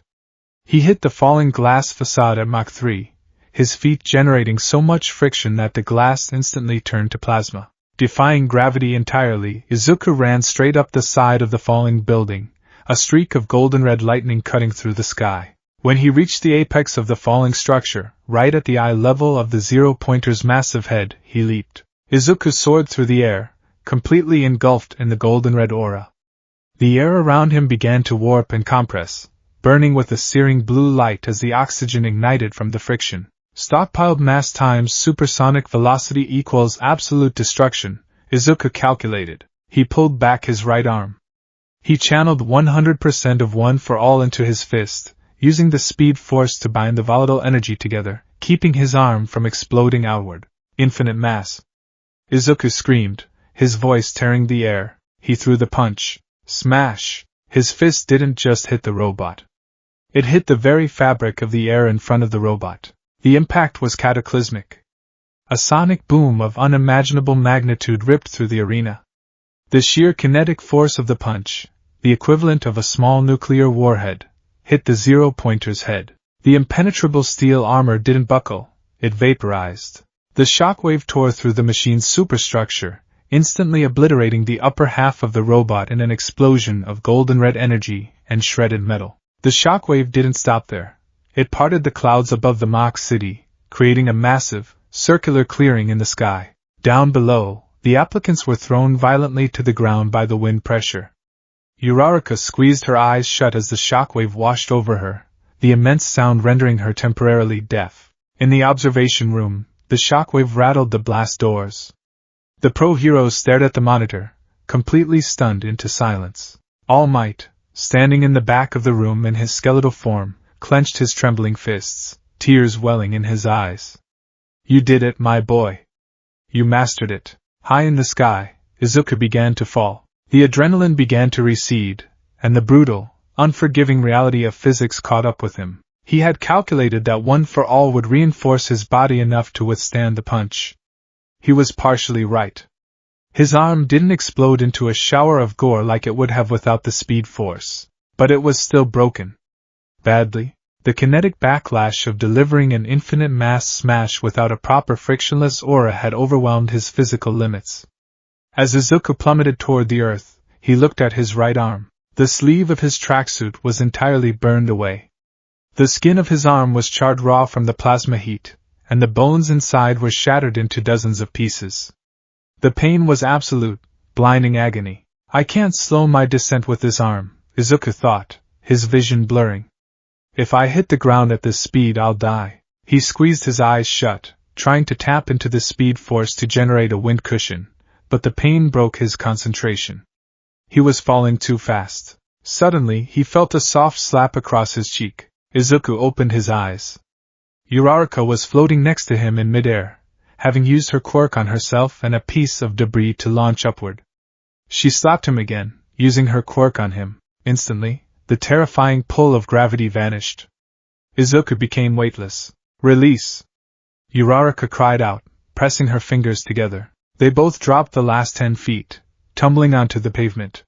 He hit the falling glass facade at Mach 3, his feet generating so much friction that the glass instantly turned to plasma. Defying gravity entirely, Izuku ran straight up the side of the falling building, a streak of golden red lightning cutting through the sky. When he reached the apex of the falling structure, right at the eye level of the zero-pointer's massive head, he leaped. Izuku soared through the air, completely engulfed in the golden red aura. The air around him began to warp and compress, burning with a searing blue light as the oxygen ignited from the friction. Stockpiled mass times supersonic velocity equals absolute destruction, Izuku calculated. He pulled back his right arm. He channeled 100% of One for All into his fist, using the speed force to bind the volatile energy together, keeping his arm from exploding outward. Infinite mass. Izuku screamed, his voice tearing the air. He threw the punch. Smash! His fist didn't just hit the robot. It hit the very fabric of the air in front of the robot. The impact was cataclysmic. A sonic boom of unimaginable magnitude ripped through the arena. The sheer kinetic force of the punch, the equivalent of a small nuclear warhead, hit the zero-pointer's head. The impenetrable steel armor didn't buckle, it vaporized. The shockwave tore through the machine's superstructure, instantly obliterating the upper half of the robot in an explosion of golden-red energy and shredded metal. The shockwave didn't stop there. It parted the clouds above the mock city, creating a massive, circular clearing in the sky. Down below, the applicants were thrown violently to the ground by the wind pressure. Uraraka squeezed her eyes shut as the shockwave washed over her, the immense sound rendering her temporarily deaf. In the observation room, the shockwave rattled the blast doors. The pro-heroes stared at the monitor, completely stunned into silence. All Might, standing in the back of the room in his skeletal form, clenched his trembling fists, tears welling in his eyes. You did it, my boy. You mastered it. High in the sky, Izuku began to fall. The adrenaline began to recede, and the brutal, unforgiving reality of physics caught up with him. He had calculated that One for All would reinforce his body enough to withstand the punch. He was partially right. His arm didn't explode into a shower of gore like it would have without the speed force, but it was still broken. Badly. The kinetic backlash of delivering an infinite mass smash without a proper frictionless aura had overwhelmed his physical limits. As Izuku plummeted toward the earth, he looked at his right arm. The sleeve of his tracksuit was entirely burned away. The skin of his arm was charred raw from the plasma heat, and the bones inside were shattered into dozens of pieces. The pain was absolute, blinding agony. I can't slow my descent with this arm, Izuku thought, his vision blurring. If I hit the ground at this speed, I'll die. He squeezed his eyes shut, trying to tap into the speed force to generate a wind cushion, but the pain broke his concentration. He was falling too fast. Suddenly, he felt a soft slap across his cheek. Izuku opened his eyes. Uraraka was floating next to him in midair, having used her quirk on herself and a piece of debris to launch upward. She slapped him again, using her quirk on him. Instantly, the terrifying pull of gravity vanished. Izuku became weightless. Release! Uraraka cried out, pressing her fingers together. They both dropped the last 10 feet, tumbling onto the pavement.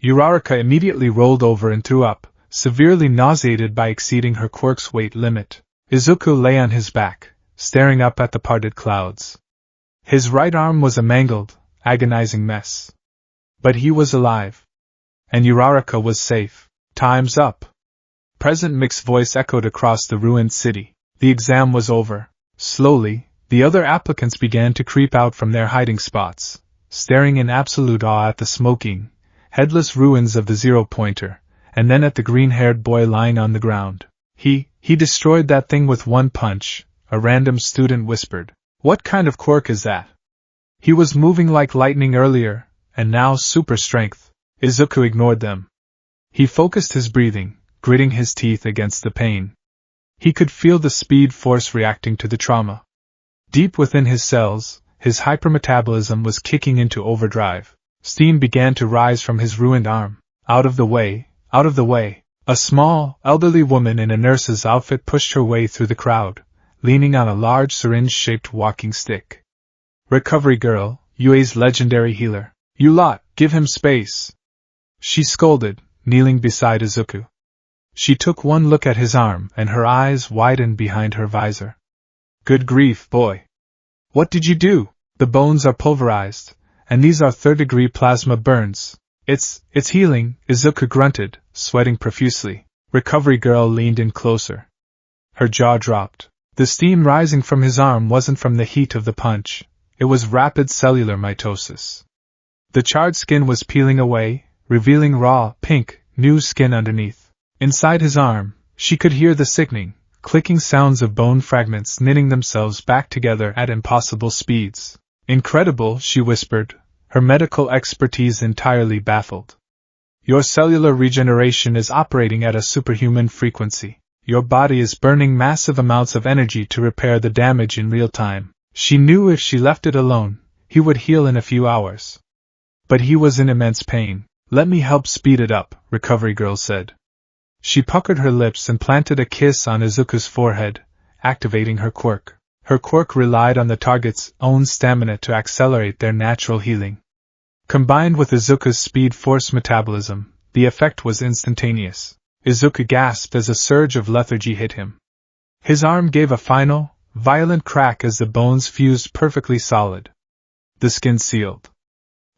Uraraka immediately rolled over and threw up, severely nauseated by exceeding her quirk's weight limit. Izuku lay on his back, staring up at the parted clouds. His right arm was a mangled, agonizing mess. But he was alive. And Uraraka was safe. Time's up. Present Mix's voice echoed across the ruined city. The exam was over. Slowly, the other applicants began to creep out from their hiding spots, staring in absolute awe at the smoking, headless ruins of the zero-pointer, and then at the green-haired boy lying on the ground. He destroyed that thing with one punch, a random student whispered. What kind of quirk is that? He was moving like lightning earlier, and now super strength. Izuku ignored them. He focused his breathing, gritting his teeth against the pain. He could feel the speed force reacting to the trauma. Deep within his cells, his hypermetabolism was kicking into overdrive. Steam began to rise from his ruined arm. Out of the way, out of the way. A small, elderly woman in a nurse's outfit pushed her way through the crowd, leaning on a large syringe-shaped walking stick. Recovery girl, UA's legendary healer. You lot, give him space. She scolded, kneeling beside Izuku. She took one look at his arm and her eyes widened behind her visor. Good grief, boy. What did you do? The bones are pulverized, and these are third-degree plasma burns. It's healing, Izuku grunted, sweating profusely. Recovery girl leaned in closer. Her jaw dropped. The steam rising from his arm wasn't from the heat of the punch, it was rapid cellular mitosis. The charred skin was peeling away, revealing raw, pink, new skin underneath. Inside his arm, she could hear the sickening, clicking sounds of bone fragments knitting themselves back together at impossible speeds. Incredible, she whispered, her medical expertise entirely baffled. Your cellular regeneration is operating at a superhuman frequency. Your body is burning massive amounts of energy to repair the damage in real time. She knew if she left it alone, he would heal in a few hours. But he was in immense pain. Let me help speed it up, Recovery Girl said. She puckered her lips and planted a kiss on Izuku's forehead, activating her quirk. Her quirk relied on the target's own stamina to accelerate their natural healing. Combined with Izuku's speed force metabolism, the effect was instantaneous. Izuku gasped as a surge of lethargy hit him. His arm gave a final, violent crack as the bones fused perfectly solid. The skin sealed.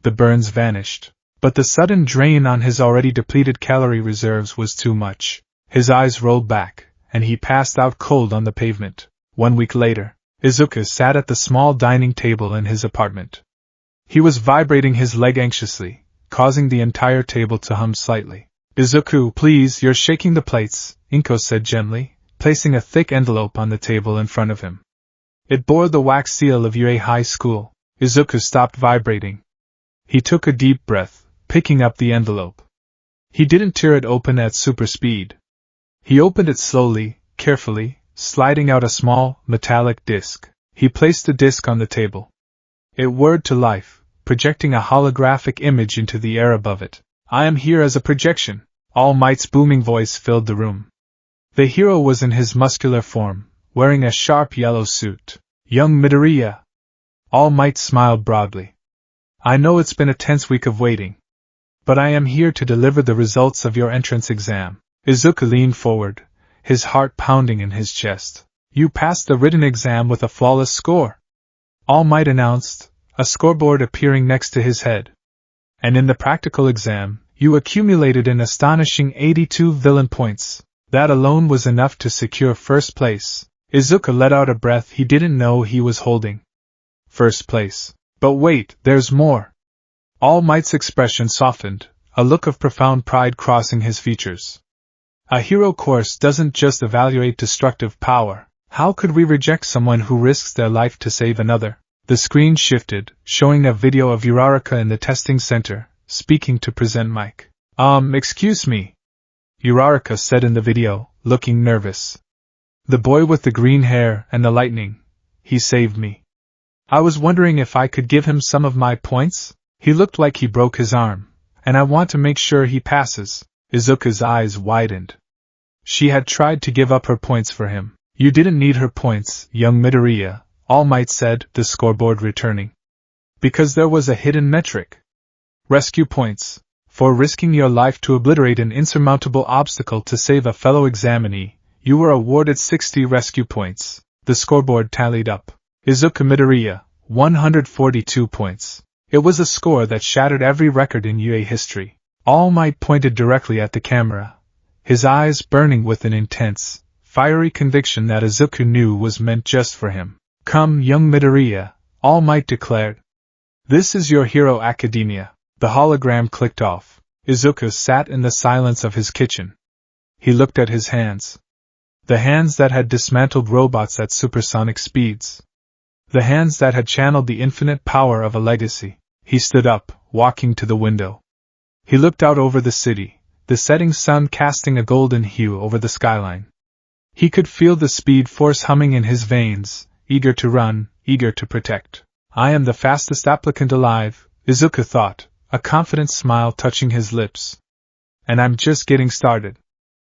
The burns vanished. But the sudden drain on his already depleted calorie reserves was too much. His eyes rolled back, and he passed out cold on the pavement. 1 week later, Izuku sat at the small dining table in his apartment. He was vibrating his leg anxiously, causing the entire table to hum slightly. Izuku, please, you're shaking the plates, Inko said gently, placing a thick envelope on the table in front of him. It bore the wax seal of UA High School. Izuku stopped vibrating. He took a deep breath, picking up the envelope. He didn't tear it open at super speed. He opened it slowly, carefully, sliding out a small, metallic disc. He placed the disc on the table. It whirred to life, projecting a holographic image into the air above it. I am here as a projection. All Might's booming voice filled the room. The hero was in his muscular form, wearing a sharp yellow suit. Young Midoriya. All Might smiled broadly. I know it's been a tense week of waiting. But I am here to deliver the results of your entrance exam. Izuku leaned forward, his heart pounding in his chest. You passed the written exam with a flawless score. All Might announced, a scoreboard appearing next to his head. And in the practical exam, you accumulated an astonishing 82 villain points. That alone was enough to secure first place. Izuku let out a breath he didn't know he was holding. First place. But wait, there's more. All Might's expression softened, a look of profound pride crossing his features. A hero course doesn't just evaluate destructive power. How could we reject someone who risks their life to save another? The screen shifted, showing a video of Uraraka in the testing center, speaking to Present Mike. Excuse me. Uraraka said in the video, looking nervous. The boy with the green hair and the lightning. He saved me. I was wondering if I could give him some of my points? He looked like he broke his arm, and I want to make sure he passes. Izuku's eyes widened. She had tried to give up her points for him. You didn't need her points, young Midoriya, All Might said, the scoreboard returning. Because there was a hidden metric. Rescue points. For risking your life to obliterate an insurmountable obstacle to save a fellow examinee, you were awarded 60 rescue points. The scoreboard tallied up. Izuku Midoriya, 142 points. It was a score that shattered every record in UA history. All Might pointed directly at the camera, his eyes burning with an intense, fiery conviction that Izuku knew was meant just for him. Come, young Midoriya, All Might declared. This is your hero academia. The hologram clicked off. Izuku sat in the silence of his kitchen. He looked at his hands. The hands that had dismantled robots at supersonic speeds. The hands that had channeled the infinite power of a legacy. He stood up, walking to the window. He looked out over the city, the setting sun casting a golden hue over the skyline. He could feel the speed force humming in his veins, eager to run, eager to protect. I am the fastest applicant alive, Izuku thought, a confident smile touching his lips. And I'm just getting started.